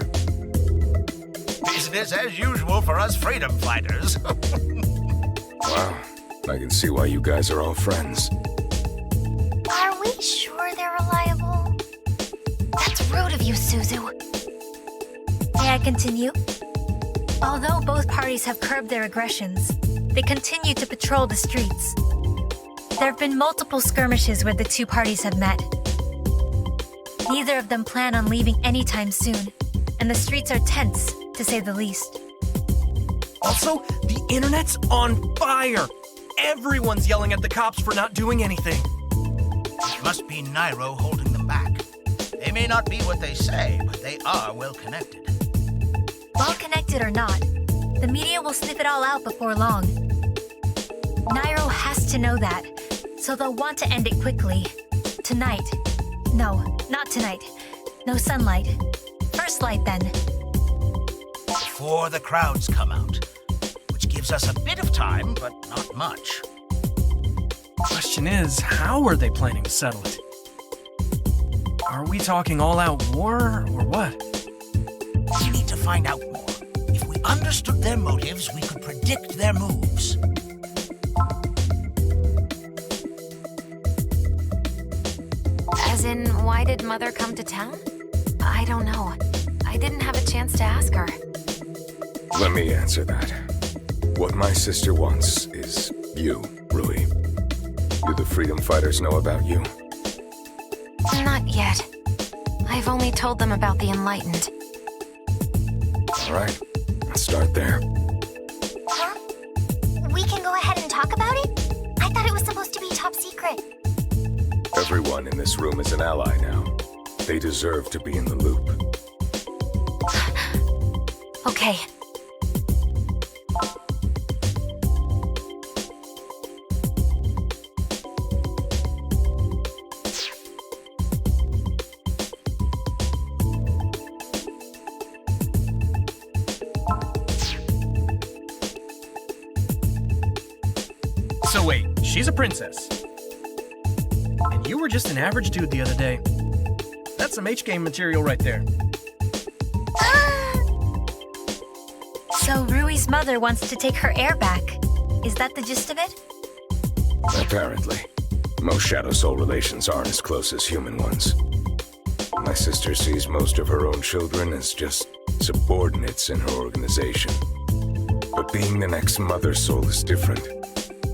Business as usual for us freedom fighters. Wow, I can see why you guys are all friends. Are we sure they're reliable? That's rude of you, Suzu. May I continue? Although both parties have curbed their aggressions, they continue to patrol the streets. There have been multiple skirmishes where the two parties have met. Neither of them plan on leaving anytime soon, and the streets are tense, to say the least. Also, the internet's on fire! Everyone's yelling at the cops for not doing anything. It must be Nairo holding them back. They may not be what they say, but they are well connected. Well connected or not, the media will sniff it all out before long. Nairo has to know that, so they'll want to end it quickly. Tonight. No, not tonight. No sunlight. First light, then. Before the crowds come out, which gives us a bit of time, but not much. Question is, how are they planning to settle it? Are we talking all-out war, or what? We need to find out more. If we understood their motives, we could predict their moves. As in, why did Mother come to town? I don't know. I didn't have a chance to ask her. Let me answer that. What my sister wants is you, Rui. Do the freedom fighters know about you? Not yet. I've only told them about the Enlightened. All right, let's start there. we can go ahead and talk about it? I thought it was supposed to be top secret. Everyone in this room is an ally now. They deserve to be in the loop. Okay. So wait, she's a princess. And you were just an average dude the other day. That's some H-game material right there. So Rui's mother wants to take her heir back. Is that the gist of it? Apparently. Most Shadow Soul relations aren't as close as human ones. My sister sees most of her own children as just subordinates in her organization. But being the next Mother Soul is different.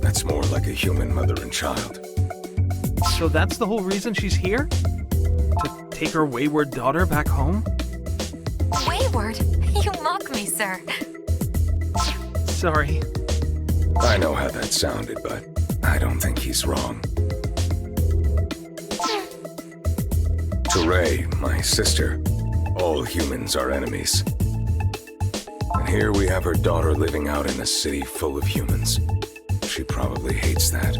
That's more like a human mother and child. So that's the whole reason she's here? To take her wayward daughter back home? Wayward? You mock me, sir. Sorry. I know how that sounded, but I don't think he's wrong. To Ray, my sister, all humans are enemies. And here we have her daughter living out in a city full of humans. She probably hates that.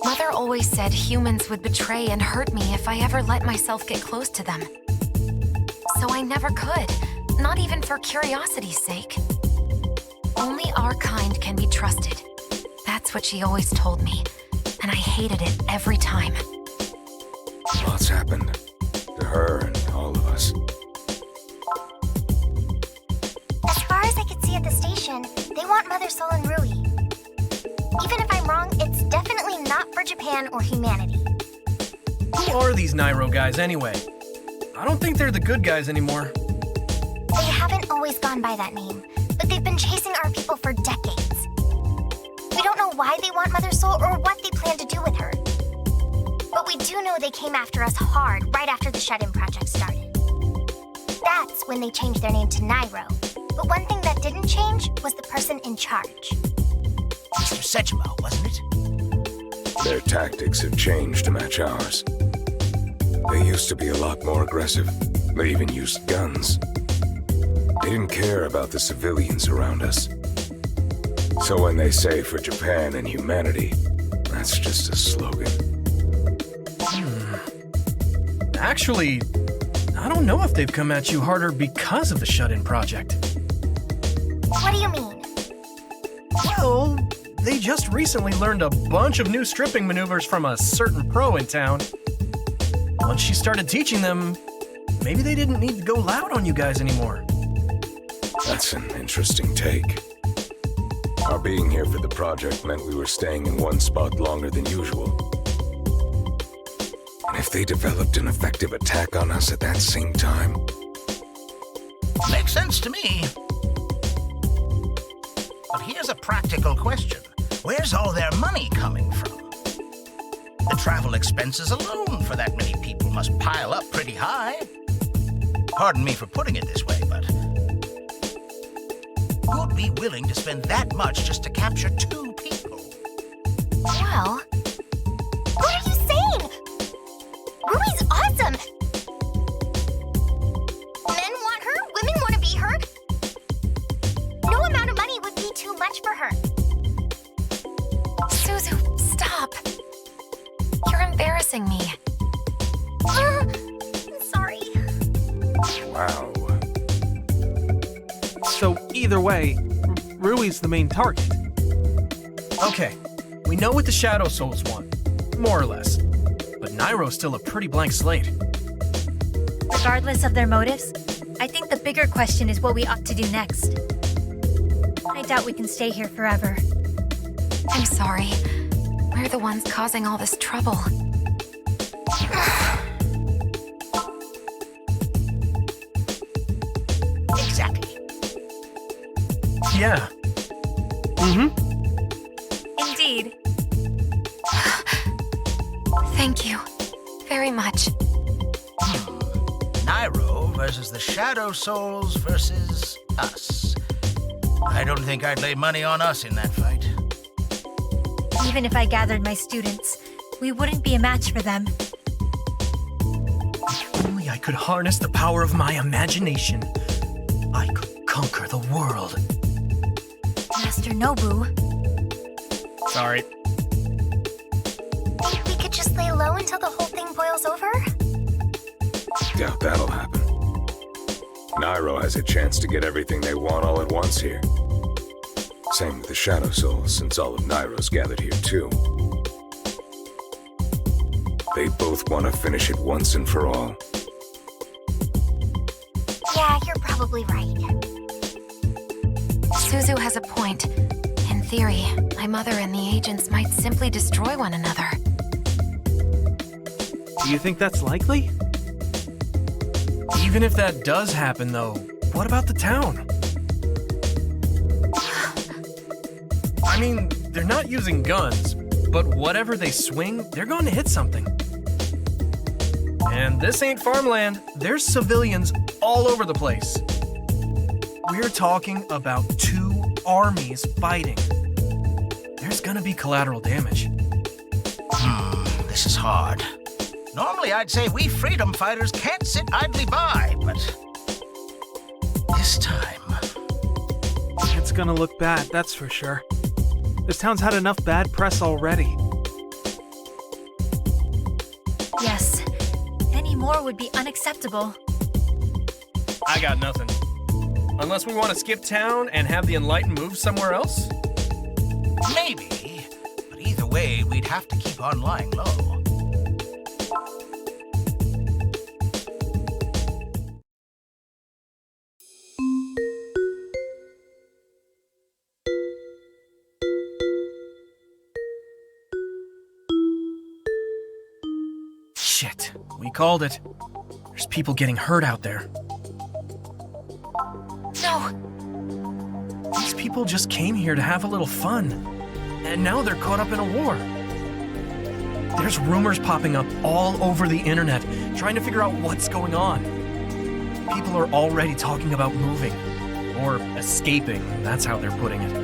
Mother always said humans would betray and hurt me if I ever let myself get close to them. So I never could, not even for curiosity's sake. Only our kind can be trusted. That's what she always told me, and I hated it every time. Lots happened to her and all of us. As far as I could see at the station, they want Mother Soul and Rui. Even if I'm wrong, it's definitely not for Japan or humanity. Who are these Nairo guys anyway? I don't think they're the good guys anymore. They haven't always gone by that name, but they've been chasing our people for decades. We don't know why they want Mother Soul or what they plan to do with her. But we do know they came after us hard right after the Shut-In Project started. That's when they changed their name to Nairo. But one thing that didn't change was the person in charge. Mr. Sejima, wasn't it? Their tactics have changed to match ours. They used to be a lot more aggressive. They even used guns. They didn't care about the civilians around us. So when they say for Japan and humanity, that's just a slogan. Actually, I don't know if they've come at you harder because of the Shut-In Project. What do you mean? Well, they just recently learned a bunch of new stripping maneuvers from a certain pro in town. Once she started teaching them, maybe they didn't need to go loud on you guys anymore. That's an interesting take. Our being here for the project meant we were staying in one spot longer than usual. And if they developed an effective attack on us at that same time... Makes sense to me. But here's a practical question. Where's all their money coming from? The travel expenses alone for that many people must pile up pretty high. Pardon me for putting it this way, but who'd be willing to spend that much just to capture 2 people? Well, what are you saying? Rui's awesome! Men want her, women want to be her. No amount of money would be too much for her. Suzu, stop. You're embarrassing me. I'm sorry. Wow. So either way, Rui's the main target. Okay, we know what the Shadow Souls want, more or less. But Nairo's still a pretty blank slate. Regardless of their motives, I think the bigger question is what we ought to do next. I doubt we can stay here forever. I'm sorry. We're the ones causing all this trouble. Exactly. Yeah. Indeed. Thank you. Very much. Nairo versus the Shadow Souls versus us. I don't think I'd lay money on us in that fight. Even if I gathered my students, we wouldn't be a match for them. If only I could harness the power of my imagination, I could conquer the world. Master Nobu, Sorry. Think we could just lay low until the whole thing boils over? Doubt that'll happen. Nairo has a chance to get everything they want all at once here. Same with the Shadow Souls, since all of Nairo's gathered here too. They both want to finish it once and for all. Yeah, you're probably right. Suzu has a point. In theory, my mother and the agents might simply destroy one another. Do you think that's likely? Even if that does happen, though, what about the town? I mean, they're not using guns, but whatever they swing, they're going to hit something. And this ain't farmland. There's civilians all over the place. We're talking about 2 armies fighting. There's gonna be collateral damage. This is hard. Normally I'd say we freedom fighters can't sit idly by, but this time... It's gonna look bad, that's for sure. This town's had enough bad press already. yes. Any more would be unacceptable. I got nothing. Unless we want to skip town and have the Enlightened move somewhere else? Maybe, but either way, we'd have to keep on lying low. Shit, we called it. There's people getting hurt out there. No, These people just came here to have a little fun, and now they're caught up in a war. There's rumors popping up all over the internet, trying to figure out what's going on. People are already talking about moving, or escaping, that's how they're putting it.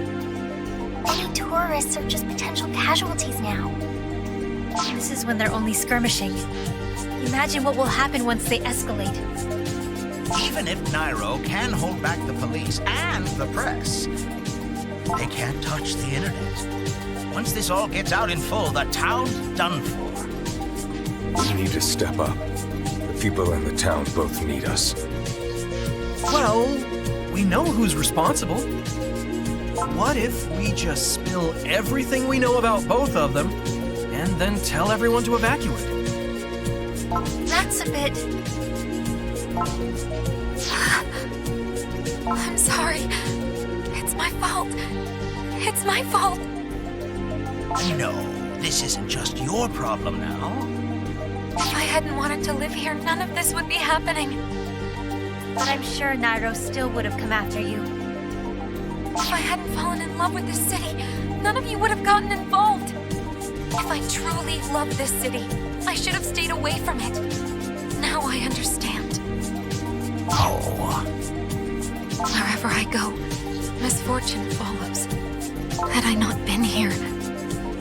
Any tourists are just potential casualties now. This is when they're only skirmishing. Imagine what will happen once they escalate. Even if Nairo can hold back the police and the press, they can't touch the internet. Once this all gets out in full, the town's done for. We need to step up. The people in the town both need us. Well, we know who's responsible. What if we just spill everything we know about both of them, and then tell everyone to evacuate? That's a bit... I'm sorry. It's my fault. It's my fault. No, this isn't just your problem now. If I hadn't wanted to live here, none of this would be happening. But I'm sure Nairo still would have come after you. If I hadn't fallen in love with this city, none of you would have gotten involved. If I truly loved this city, I should have stayed away from it. Now I understand. Oh. Wherever I go, misfortune follows. Had I not been here,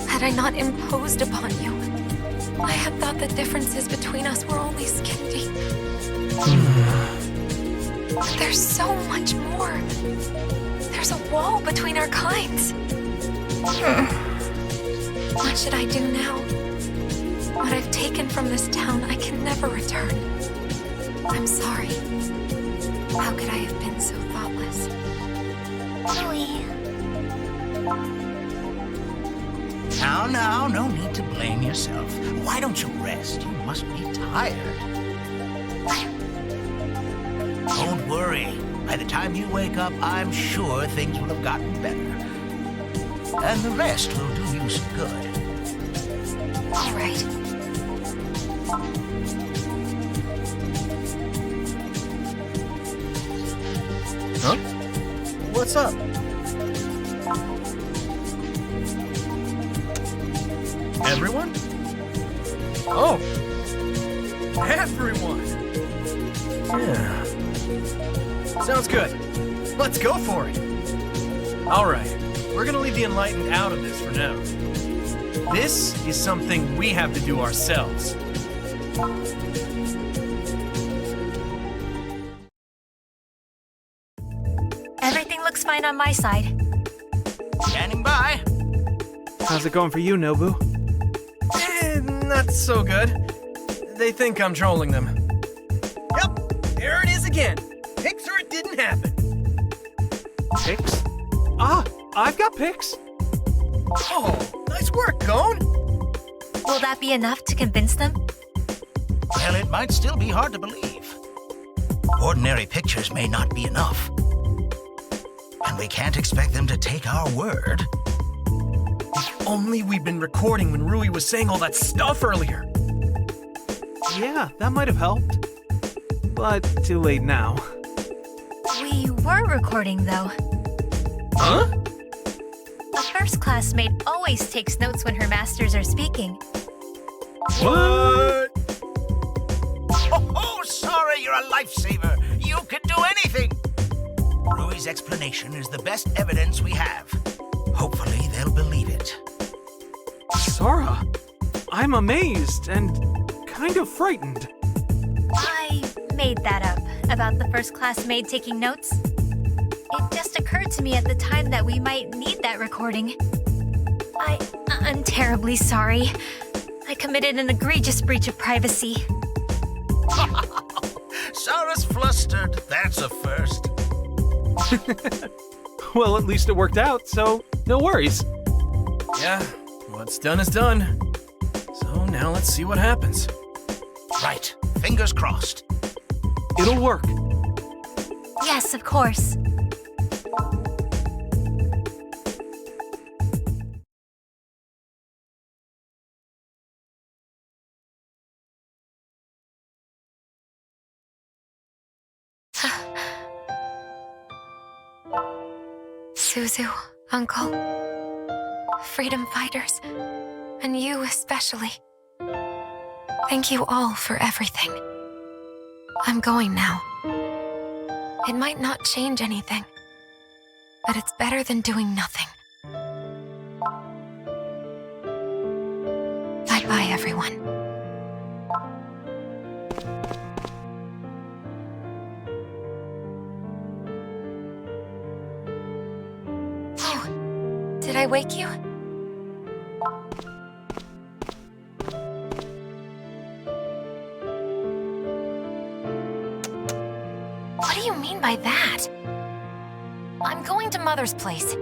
had I not imposed upon you, I had thought the differences between us were only skin deep. But there's so much more. There's a wall between our kinds. What should I do now? What I've taken from this town, I can never return. I'm sorry. How could I have been so thoughtless? Louis, Now, no need to blame yourself. Why don't you rest? You must be tired. Don't worry. By the time you wake up, I'm sure things will have gotten better. And the rest will do you some good. All right. Huh? What's up? Everyone? Oh. Everyone. Yeah. Sounds good. Let's go for it. All right. We're gonna leave the Enlightened out of this for now. This is something we have to do ourselves. Everything looks fine on my side. Standing by. How's it going for you, Nobu? Not so good. They think I'm trolling them. Yep, there it is again. Pics or it didn't happen. Pics? Ah, I've got pics. Oh, nice work, Gone. Will that be enough to convince them? Well, it might still be hard to believe. Ordinary pictures may not be enough. And we can't expect them to take our word. If only we'd been recording when Rui was saying all that stuff earlier. Yeah, that might have helped. But too late now. We were recording, though. Huh? A first classmate always takes notes when her masters are speaking. What? Oh, sorry, you're a lifesaver. You can do anything. Rui's explanation is the best evidence we have. Hopefully, they'll believe it. Sora, I'm amazed and kind of frightened. I made that up, about the first classmate taking notes. It just occurred to me at the time that we might need that recording. I'm terribly sorry. I committed an egregious breach of privacy. Sora's flustered. That's a first. Well, at least it worked out, so no worries. Yeah, what's done is done. So now let's see what happens. Right. Fingers crossed. It'll work. Yes, of course. Suzu, Uncle, freedom fighters, and you especially. Thank you all for everything. I'm going now. It might not change anything, but it's better than doing nothing. Bye-bye, everyone. Oh, did I wake you? What do you mean by that? I'm going to Mother's place.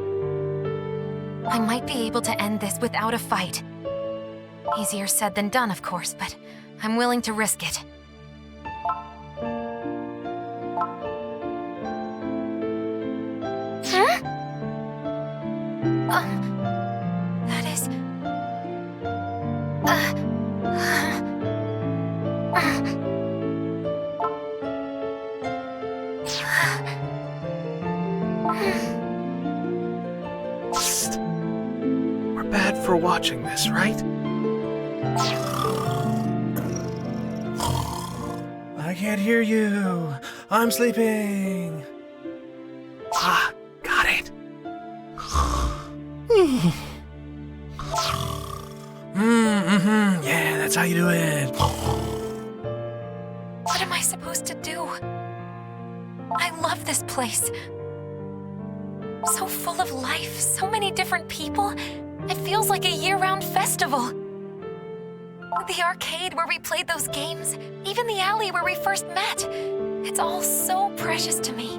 I might be able to end this without a fight. Easier said than done, of course, but I'm willing to risk it. Huh? That is... Psst. We're bad for watching this, right? I can't hear you. I'm sleeping. Ah, got it. Yeah, that's how you do it. What am I supposed to do? I love this place. So full of life, so many different people. It feels like a year-round festival. The arcade where we played those games, even the alley where we first met. It's all so precious to me.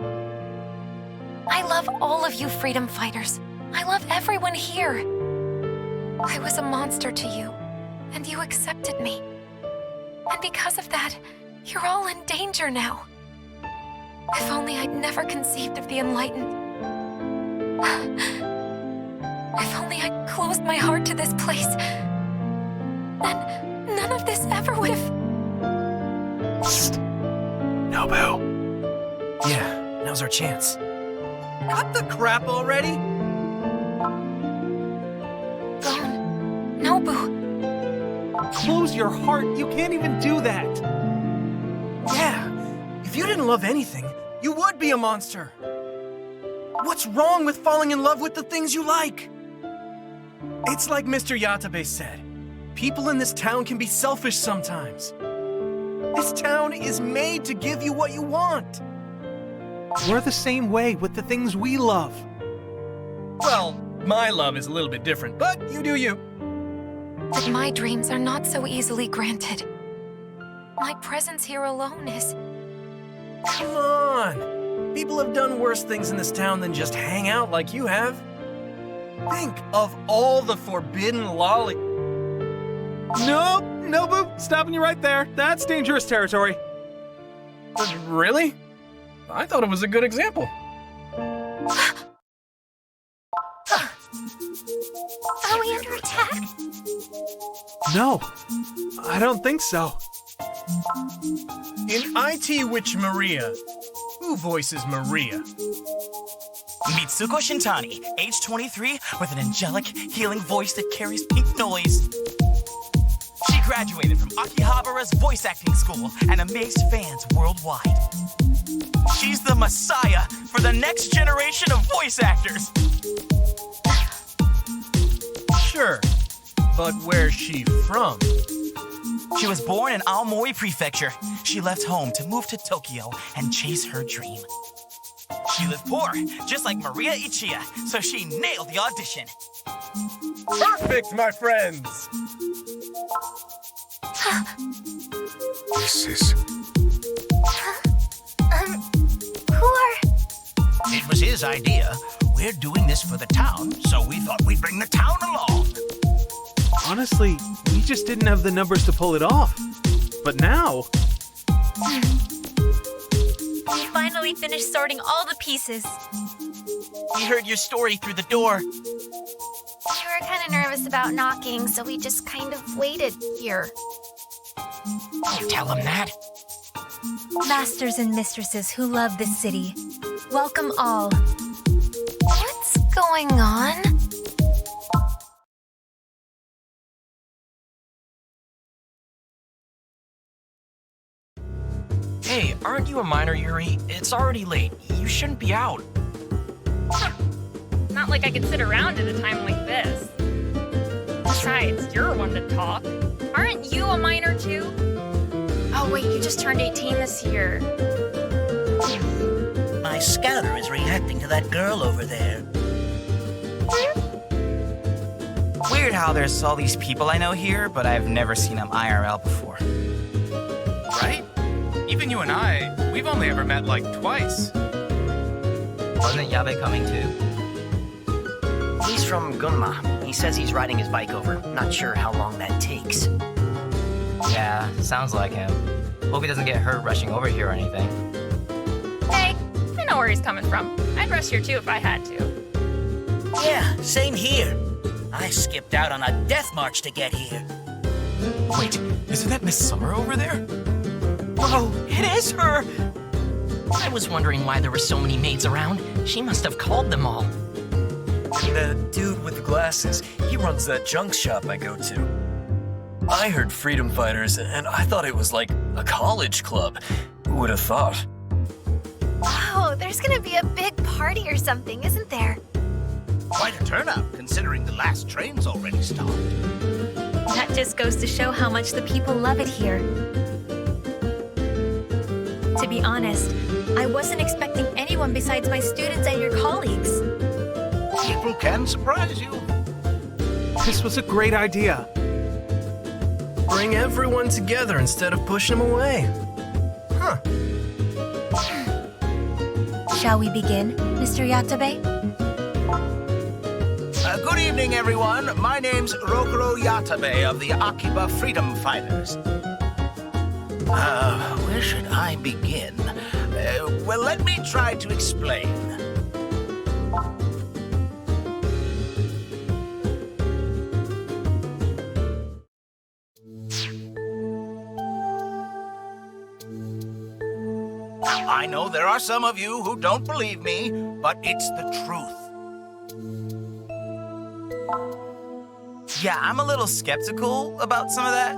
I love all of you freedom fighters. I love everyone here. I was a monster to you, and you accepted me. And because of that, you're all in danger now. If only I'd never conceived of the enlightened. If only I'd closed my heart to this place. Then none of this ever would have... Psst. Nobu. Yeah, now's our chance. Cut the crap already! Gon, Nobu. Close your heart. You can't even do that. Yeah, if you didn't love anything, you would be a monster. What's wrong with falling in love with the things you like? It's like Mr. Yatabe said. People in this town can be selfish sometimes. This town is made to give you what you want. We're the same way with the things we love. Well, my love is a little bit different, but you do you. But my dreams are not so easily granted. My presence here alone is... Come on. People have done worse things in this town than just hang out like you have. Think of all the forbidden lolly... Nope, Nobu, stopping you right there. That's dangerous territory. Really? I thought it was a good example. Are we under attack? No, I don't think so. In IT Witch Maria, who voices Maria? Mitsuko Shintani, age 23, with an angelic, healing voice that carries pink noise. She graduated from Akihabara's voice acting school and amazed fans worldwide. She's the messiah for the next generation of voice actors. Sure, but where's she from? She was born in Aomori Prefecture. She left home to move to Tokyo and chase her dream. She lived poor, just like Maria Ichiya, so she nailed the audition. Perfect, my friends! This is... Who are... It was his idea. We're doing this for the town, so we thought we'd bring the town along. Honestly, we just didn't have the numbers to pull it off. But now... We finally finished sorting all the pieces. We heard your story through the door. We were kind of nervous about knocking, so we just kind of waited here. Don't tell him that. Masters and mistresses who love this city, welcome all. What's going on? Hey, aren't you a minor, Yuri? It's already late. You shouldn't be out. Not like I could sit around at a time like this. Besides, you're one to talk. Aren't you a minor too? Oh wait, you just turned 18 this year. My scouter is reacting to that girl over there. Weird how there's all these people I know here, but I've never seen them IRL before. Right? Even you and I, we've only ever met like twice. Wasn't Yabe coming too? He's from Gunma. He says he's riding his bike over. Not sure how long that takes. Yeah, sounds like him. Hope he doesn't get hurt rushing over here or anything. Hey, I know where he's coming from. I'd rush here too if I had to. Yeah, same here. I skipped out on a death march to get here. Wait, isn't that Miss Summer over there? Whoa, it is her! I was wondering why there were so many maids around. She must have called them all. And the dude with the glasses, he runs that junk shop I go to. I heard Freedom Fighters, and I thought it was like a college club. Who would have thought? Oh, there's gonna be a big party or something, isn't there? Quite a turnout, considering the last train's already stopped. That just goes to show how much the people love it here. To be honest, I wasn't expecting anyone besides my students and your colleagues. People can surprise you. This was a great idea. Bring everyone together instead of pushing them away. Huh. Shall we begin, Mr. Yatabe? Good evening, everyone. My name's Rokuro Yatabe of the Akiba Freedom Fighters. Where should I begin? Well, let me try to explain. I know there are some of you who don't believe me, but it's the truth. Yeah, I'm a little skeptical about some of that.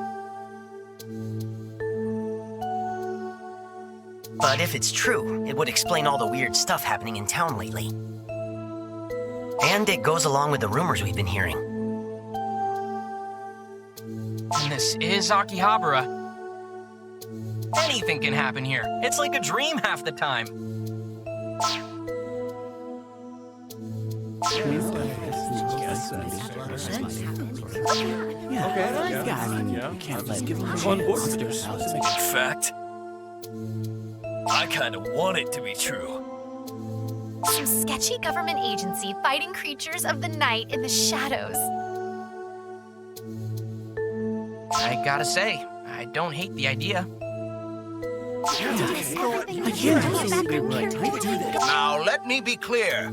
But if it's true, it would explain all the weird stuff happening in town lately. And it goes along with the rumors we've been hearing. And this is Akihabara. Anything can happen here. It's like a dream half the time. In fact, I kind of want it to be true. Some sketchy government agency fighting creatures of the night in the shadows. I gotta say, I don't hate the idea. Now, let me be clear.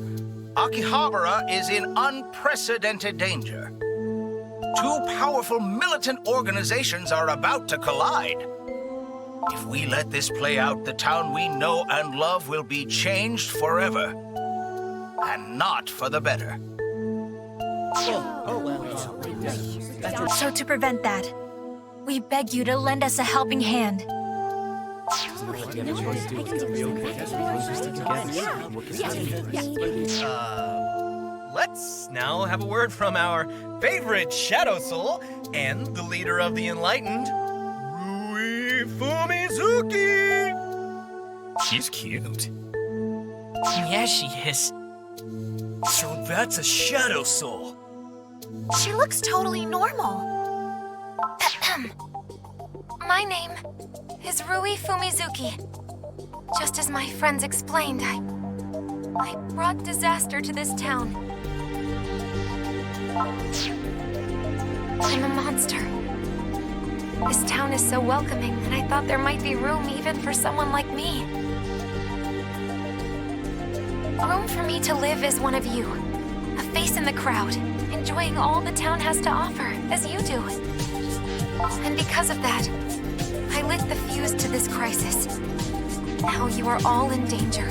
Akihabara is in unprecedented danger. Two powerful militant organizations are about to collide. If we let this play out, the town we know and love will be changed forever. And not for the better. So to prevent that, we beg you to lend us a helping hand. Let's now have a word from our favorite Shadow Soul and the leader of the Enlightened, Rui Fumizuki. She's cute. Yeah, she is. So that's a Shadow Soul. She looks totally normal. My name is Rui Fumizuki. Just as my friends explained, I brought disaster to this town. I'm a monster. This town is so welcoming that I thought there might be room even for someone like me. Room for me to live as one of you. A face in the crowd, enjoying all the town has to offer, as you do. And because of that, I lit the fuse to this crisis. Now you are all in danger.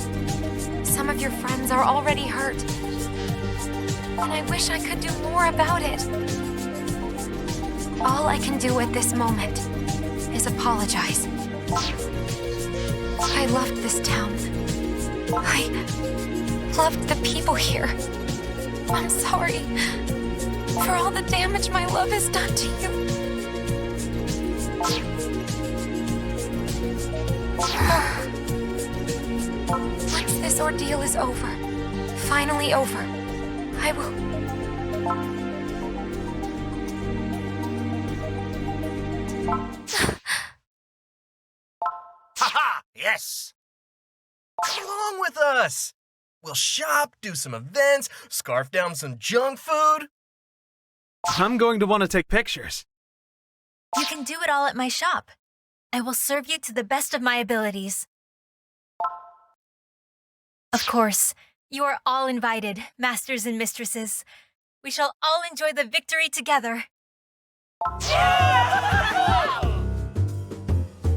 Some of your friends are already hurt. And I wish I could do more about it. All I can do at this moment is apologize. I loved this town. I loved the people here. I'm sorry for all the damage my love has done to you. Once this ordeal is over, finally over, I will... Haha! Yes! Come along with us! We'll shop, do some events, scarf down some junk food. I'm going to want to take pictures. You can do it all at my shop. I will serve you to the best of my abilities. Of course, you are all invited, masters and mistresses. We shall all enjoy the victory together.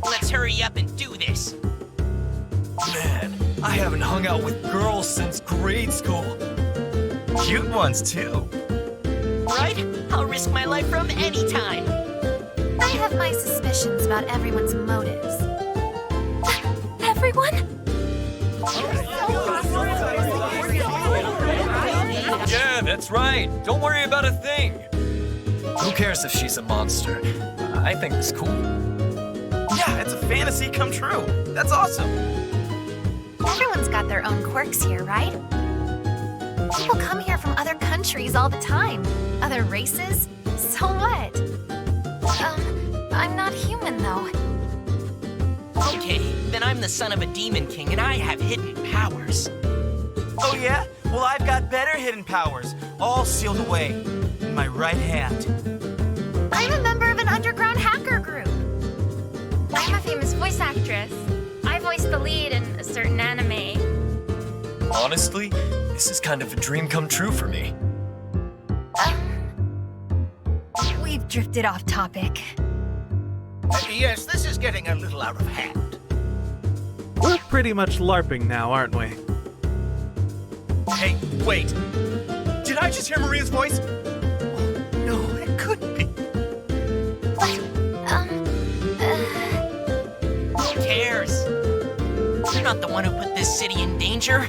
Let's hurry up and do this. Man, I haven't hung out with girls since grade school. Cute ones, too. Right? I'll risk my life from any time. I have my suspicions about everyone's motives. Everyone? Yeah, that's right. Don't worry about a thing. Who cares if she's a monster? I think it's cool. Yeah, it's a fantasy come true. That's awesome. Everyone's got their own quirks here, right? People come here from other countries all the time. Other races? So what? I'm not human, though. Okay, then I'm the son of a demon king and I have hidden powers. Oh yeah? Well, I've got better hidden powers, all sealed away in my right hand. I'm a member of an underground hacker group. I'm a famous voice actress. I voiced the lead in a certain anime. Honestly, this is kind of a dream come true for me. We've drifted off topic. Yes, this is getting a little out of hand. We're pretty much LARPing now, aren't we? Hey, wait. Did I just hear Maria's voice? Oh, no, it couldn't be. Who cares? You're not the one who put this city in danger.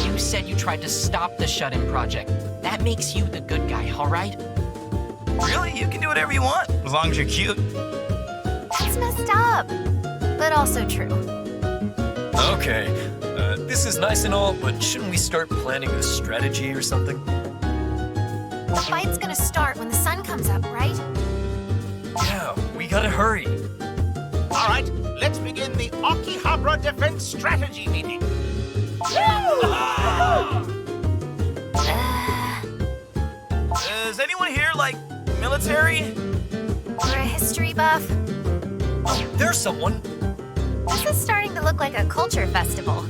You said you tried to stop the shut-in project. That makes you the good guy, all right? Really? You can do whatever you want, as long as you're cute. That's messed up, but also true. Okay, this is nice and all, but shouldn't we start planning a strategy or something? The fight's gonna start when the sun comes up, right? Yeah, we gotta hurry. All right, let's begin the Akiba defense strategy meeting. Is anyone here, like, military? Or a history buff? Oh, there's someone. This is starting to look like a culture festival.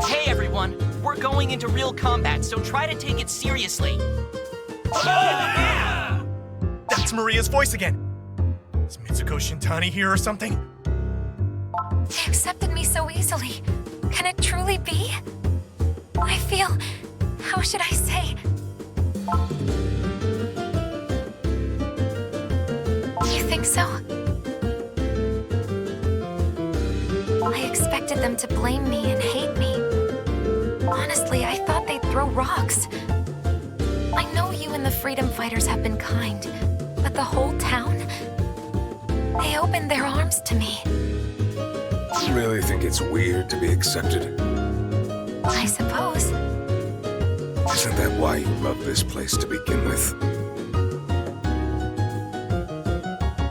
Hey everyone, we're going into real combat, so try to take it seriously. That's Maria's voice again. Is Mitsuko Shintani here or something? They accepted me so easily. Can it truly be? I feel... how should I say? You think so? I expected them to blame me and hate me. Honestly, I thought they'd throw rocks. I know you and the freedom fighters have been kind, but the whole town? They opened their arms to me. You really think it's weird to be accepted? I suppose. Isn't that why you love this place to begin with?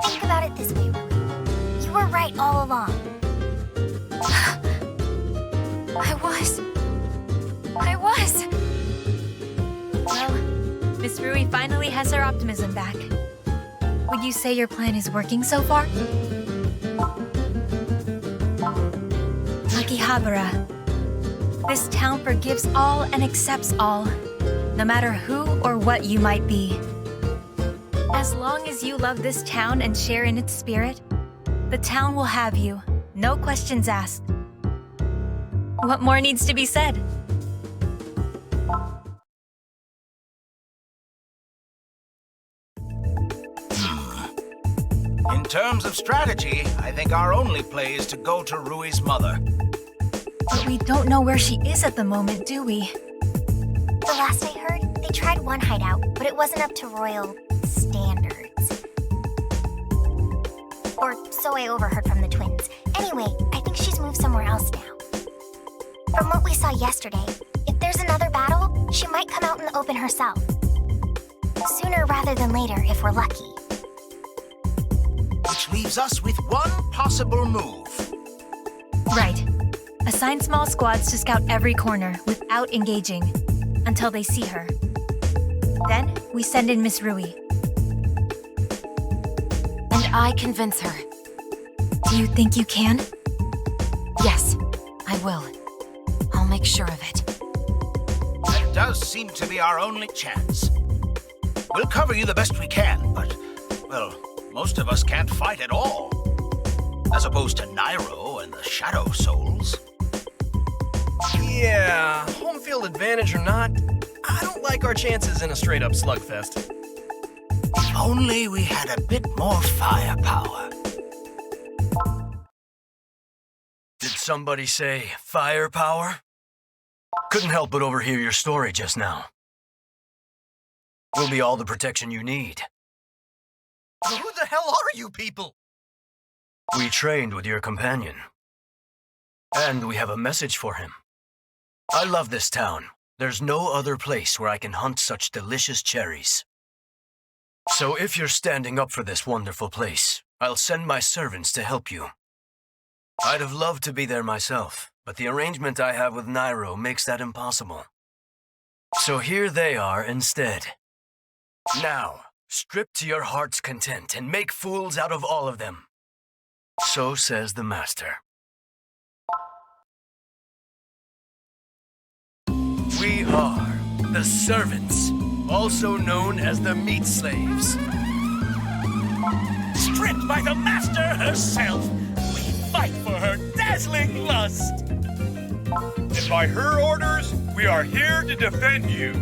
Think about it this way, Rui. You were right all along. I was. Well, Miss Rui finally has her optimism back. Would you say your plan is working so far? Akihabara. This town forgives all and accepts all, no matter who or what you might be. As long as you love this town and share in its spirit, the town will have you, no questions asked. What more needs to be said? In terms of strategy, I think our only play is to go to Rui's mother. But we don't know where she is at the moment, do we? The last I heard, they tried one hideout, but it wasn't up to royal standards. Or so I overheard from the twins. Anyway, I think she's moved somewhere else now. From what we saw yesterday, if there's another battle, she might come out in the open herself. Sooner rather than later, if we're lucky. Which leaves us with one possible move. Right. Assign small squads to scout every corner without engaging, until they see her. Then, we send in Miss Rui. And I convince her. Do you think you can? Yes, I will. I'll make sure of it. That does seem to be our only chance. We'll cover you the best we can, but, well, most of us can't fight at all. As opposed to Nairo and the Shadow Souls. Yeah, home field advantage or not, I don't like our chances in a straight-up slugfest. If only we had a bit more firepower. Did somebody say firepower? Couldn't help but overhear your story just now. We'll be all the protection you need. Who the hell are you people? We trained with your companion. And we have a message for him. I love this town. There's no other place where I can hunt such delicious cherries. So if you're standing up for this wonderful place, I'll send my servants to help you. I'd have loved to be there myself, but the arrangement I have with Nairo makes that impossible. So here they are instead. Now, strip to your heart's content and make fools out of all of them. So says the master. We are the servants, also known as the meat slaves. Stripped by the master herself, we fight for her dazzling lust. And by her orders, we are here to defend you.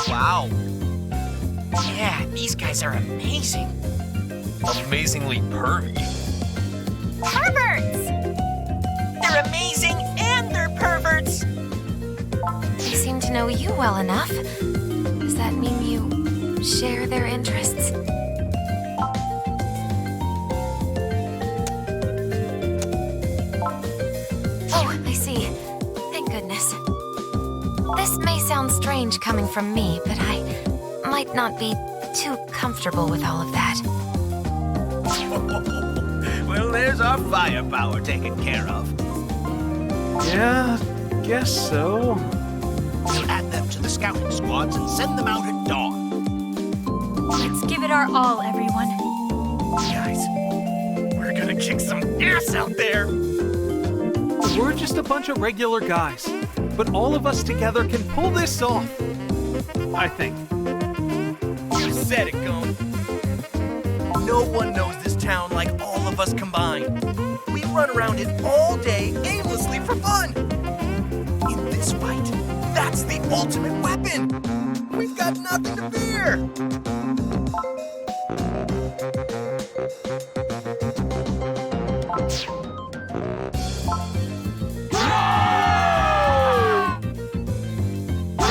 Wow. Yeah, these guys are amazing. Amazingly pervy. Perverts! They're amazing and they're perverts! seem to know you well enough. Does that mean you share their interests? Oh, I see. Thank goodness. This may sound strange coming from me, but I might not be too comfortable with all of that. Well, there's our firepower taken care of. Yeah, guess so. We'll add them to the scouting squads and send them out at dawn. Let's give it our all, everyone. Guys, we're gonna kick some ass out there. We're just a bunch of regular guys, but all of us together can pull this off. I think. You said it, Gon. No one knows this town like all of us combined. We run around it all day aimlessly for fun. In this fight, that's the ultimate weapon. We've got nothing to fear.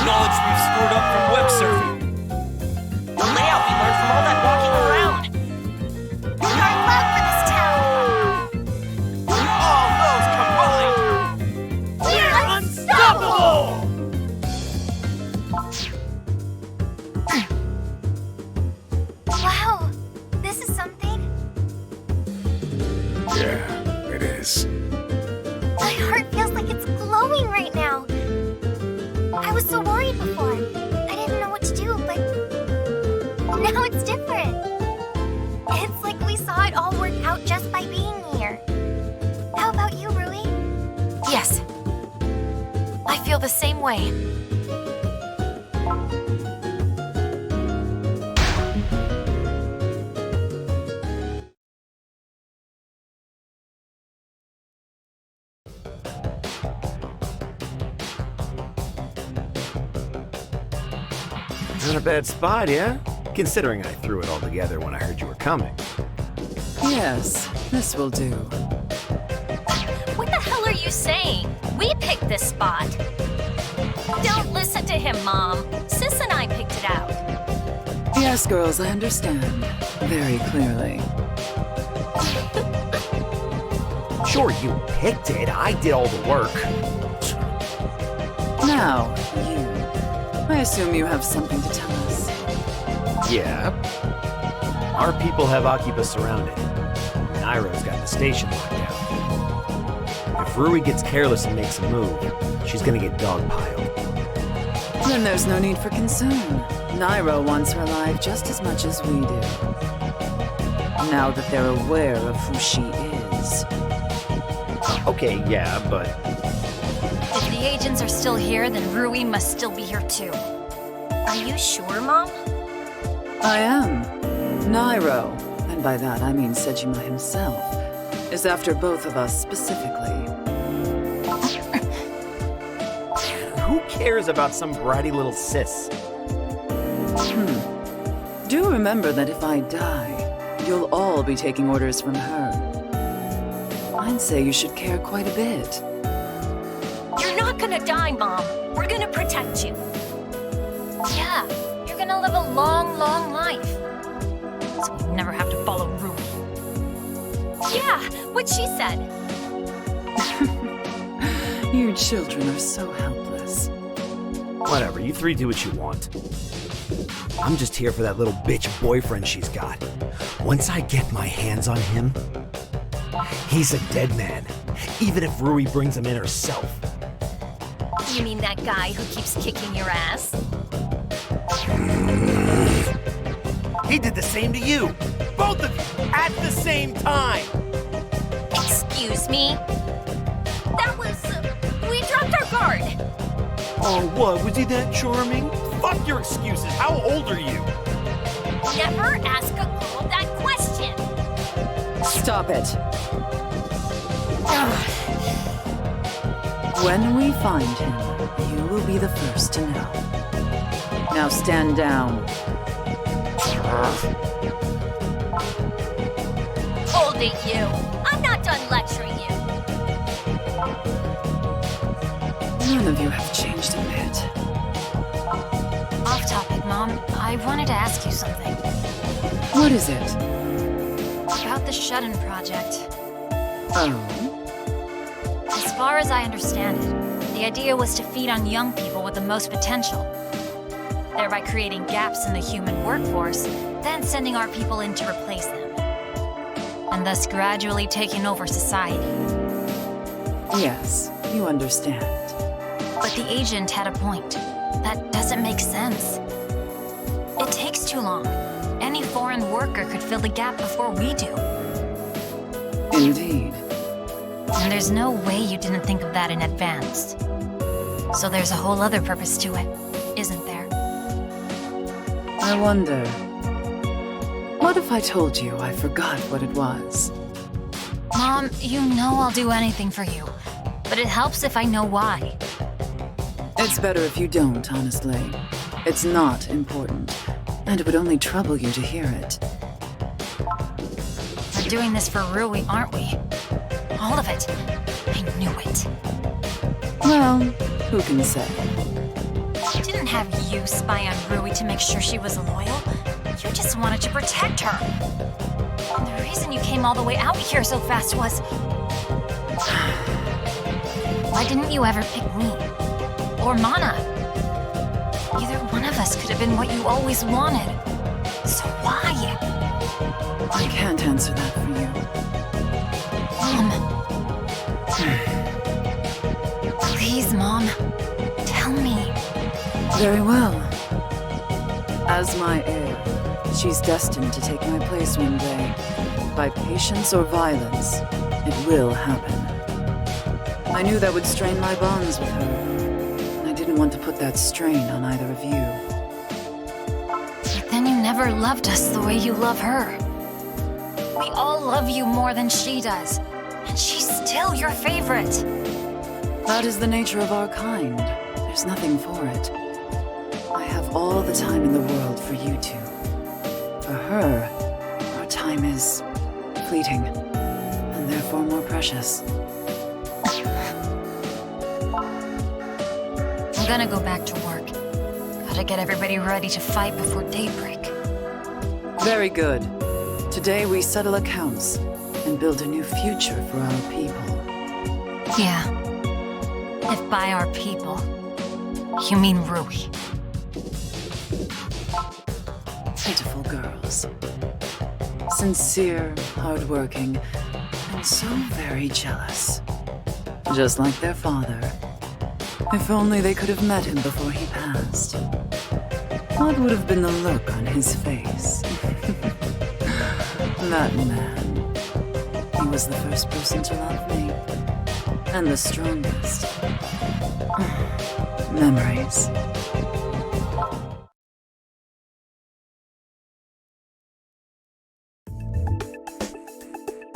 Knowledge we've stored up from web surfing. The layout we learned from all that walking around. Our love for this town. All those combined. We're unstoppable! Wow, this is something. Yeah, it is. My heart feels like it's glowing right now. I was so worried before. I didn't know what to do, but now it's different. It's like we saw it all work out just by being here. How about you, Rui? Yes. I feel the same way. Not a bad spot, yeah? Considering I threw it all together when I heard you were coming. Yes, this will do. What the hell are you saying? We picked this spot. Don't listen to him, Mom. Sis and I picked it out. Yes, girls, I understand. Very clearly. Sure, you picked it. I did all the work. Now, you. I assume you have something to tell us. Yeah. Our people have Akiba surrounded. Nairo's got the station locked down. If Rui gets careless and makes a move, she's gonna get dogpiled. Then there's no need for concern. Nairo wants her alive just as much as we do. Now that they're aware of who she is. Okay, yeah, but... If the agents are still here, then Rui must still be here too. Are you sure, Mom? I am. Nairo, and by that I mean Sejima himself, is after both of us specifically. Who cares about some bratty little sis? Do remember that if I die, you'll all be taking orders from her. I'd say you should care quite a bit. You're not gonna die, Mom. We're gonna protect you. Yeah, you're gonna live a long, long life. So we never have to follow Rui. Yeah, what she said. You children are so helpless. Whatever, you three do what you want. I'm just here for that little bitch boyfriend she's got. Once I get my hands on him, he's a dead man, even if Rui brings him in herself. You mean that guy who keeps kicking your ass? He did the same to you. Both of you, at the same time. Excuse me? That was... we dropped our guard. Oh, what? Was he that charming? Fuck your excuses. How old are you? Never ask a girl that question. Stop it. When we find him, you will be the first to know. Now stand down. Hold it, you. I'm not done lecturing you. None of you have changed a bit. Mom, I wanted to ask you something. What is it? About the Shut-In Project. Oh? As far as I understand it, the idea was to feed on young people with the most potential, thereby creating gaps in the human workforce, then sending our people in to replace them, and thus gradually taking over society. Yes, you understand. But the agent had a point. That doesn't make sense. It takes too long. Any foreign worker could fill the gap before we do. Indeed. And there's no way you didn't think of that in advance. So there's a whole other purpose to it, isn't there? I wonder... What if I told you I forgot what it was? Mom, you know I'll do anything for you. But it helps if I know why. It's better if you don't, honestly. It's not important, and it would only trouble you to hear it. We're doing this for Rui, aren't we? All of it. I knew it. Well, who can say? You didn't have you spy on Rui to make sure she was loyal. You just wanted to protect her. And the reason you came all the way out here so fast was... Why didn't you ever pick me? Or Mana? Either one of us could have been what you always wanted. So why? I can't answer that for you. Mom. Please, Mom. Tell me. Very well. As my heir, she's destined to take my place one day. By patience or violence, it will happen. I knew that would strain my bonds with her. And I didn't want to put that strain on either of you. But then you never loved us the way you love her. We all love you more than she does. And she's still your favorite. That is the nature of our kind. There's nothing for it. I have all the time in the world for you two. For her, our time is fleeting, and therefore more precious. I'm gonna go back to work. Gotta get everybody ready to fight before daybreak. Very good. Today we settle accounts and build a new future for our people. Yeah. If by our people, you mean Rui. Pitiful girls. Sincere, hardworking, and so very jealous. Just like their father. If only they could have met him before he passed. What would have been the look on his face? That man. He was the first person to love me. And the strongest. Memories.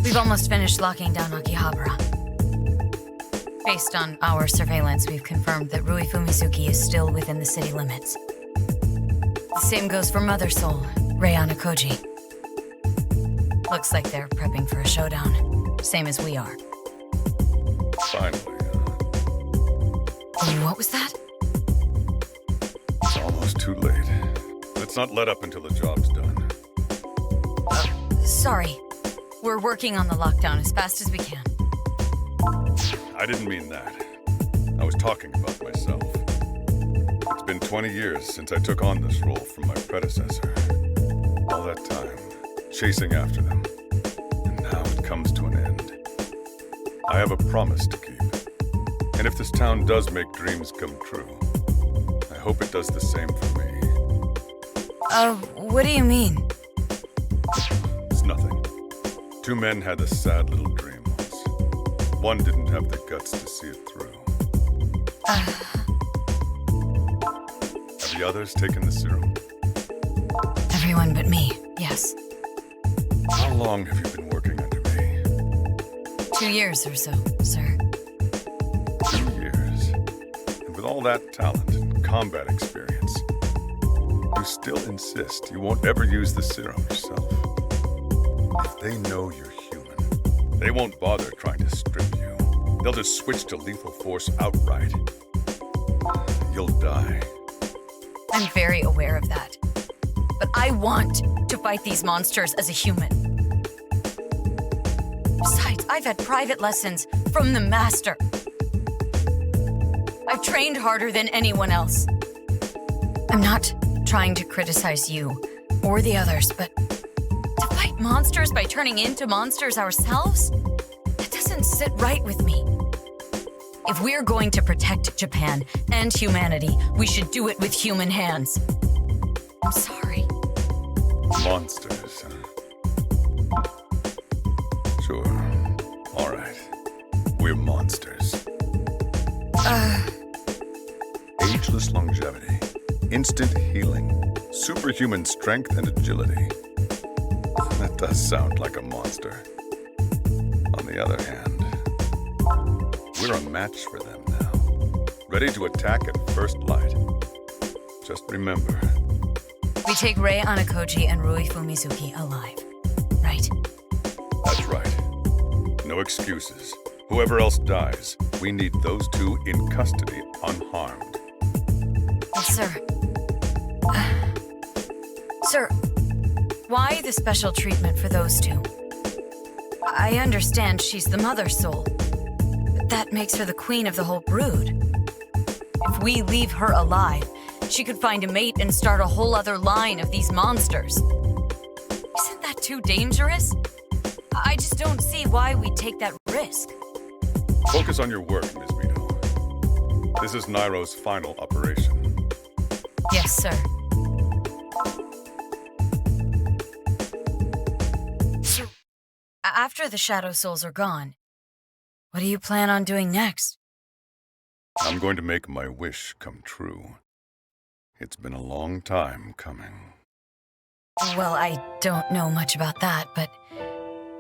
We've almost finished locking down Akihabara. Based on our surveillance, we've confirmed that Rui Fumizuki is still within the city limits. The same goes for Mother Soul, Rayana Koji. Looks like they're prepping for a showdown, same as we are. Finally. What was that? It's almost too late. Let's not let up until the job's done. Sorry. We're working on the lockdown as fast as we can. I didn't mean that. I was talking about myself. It's been 20 years since I took on this role from my predecessor. All that time, chasing after them. And now it comes to an end. I have a promise to keep. And if this town does make dreams come true, I hope it does the same for me. What do you mean? It's nothing. Two men had a sad little dream once. One didn't have the guts to see it through. Have the others taken the serum? Everyone but me, yes. How long have you been working under me? 2 years or so, sir. 2 years. And with all that talent and combat experience, you still insist you won't ever use the serum yourself. If they know you're human, they won't bother trying to strip you. They'll just switch to lethal force outright. You'll die. I'm very aware of that. But I want to fight these monsters as a human. Besides, I've had private lessons from the Master. I've trained harder than anyone else. I'm not trying to criticize you or the others, but to fight monsters by turning into monsters ourselves? That doesn't sit right with me. If we're going to protect Japan and humanity, we should do it with human hands. I'm sorry. Monsters, huh? Sure. All right. We're monsters. Ageless longevity, instant healing, superhuman strength and agility. That does sound like a monster. On the other hand, we're a match for them now. Ready to attack at first light. Just remember. We take Rei Anakoji and Rui Fumizuki alive, right? That's right. No excuses. Whoever else dies, we need those two in custody unharmed. Yes, sir. Sir, why the special treatment for those two? I understand she's the Mother Soul, but that makes her the queen of the whole brood. If we leave her alive, she could find a mate and start a whole other line of these monsters. Isn't that too dangerous? I just don't see why we'd take that risk. Focus on your work, Ms. Vito. This is Nairo's final operation. Yes, sir. So, after the Shadow Souls are gone, what do you plan on doing next? I'm going to make my wish come true. It's been a long time coming. Well, I don't know much about that, but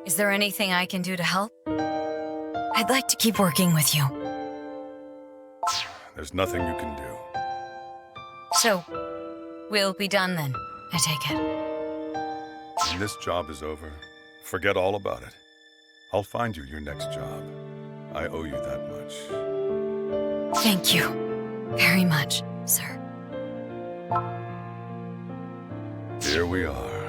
is there anything I can do to help? I'd like to keep working with you. There's nothing you can do. So, we'll be done then, I take it. When this job is over, forget all about it. I'll find you your next job. I owe you that much. Thank you very much, sir. Here we are.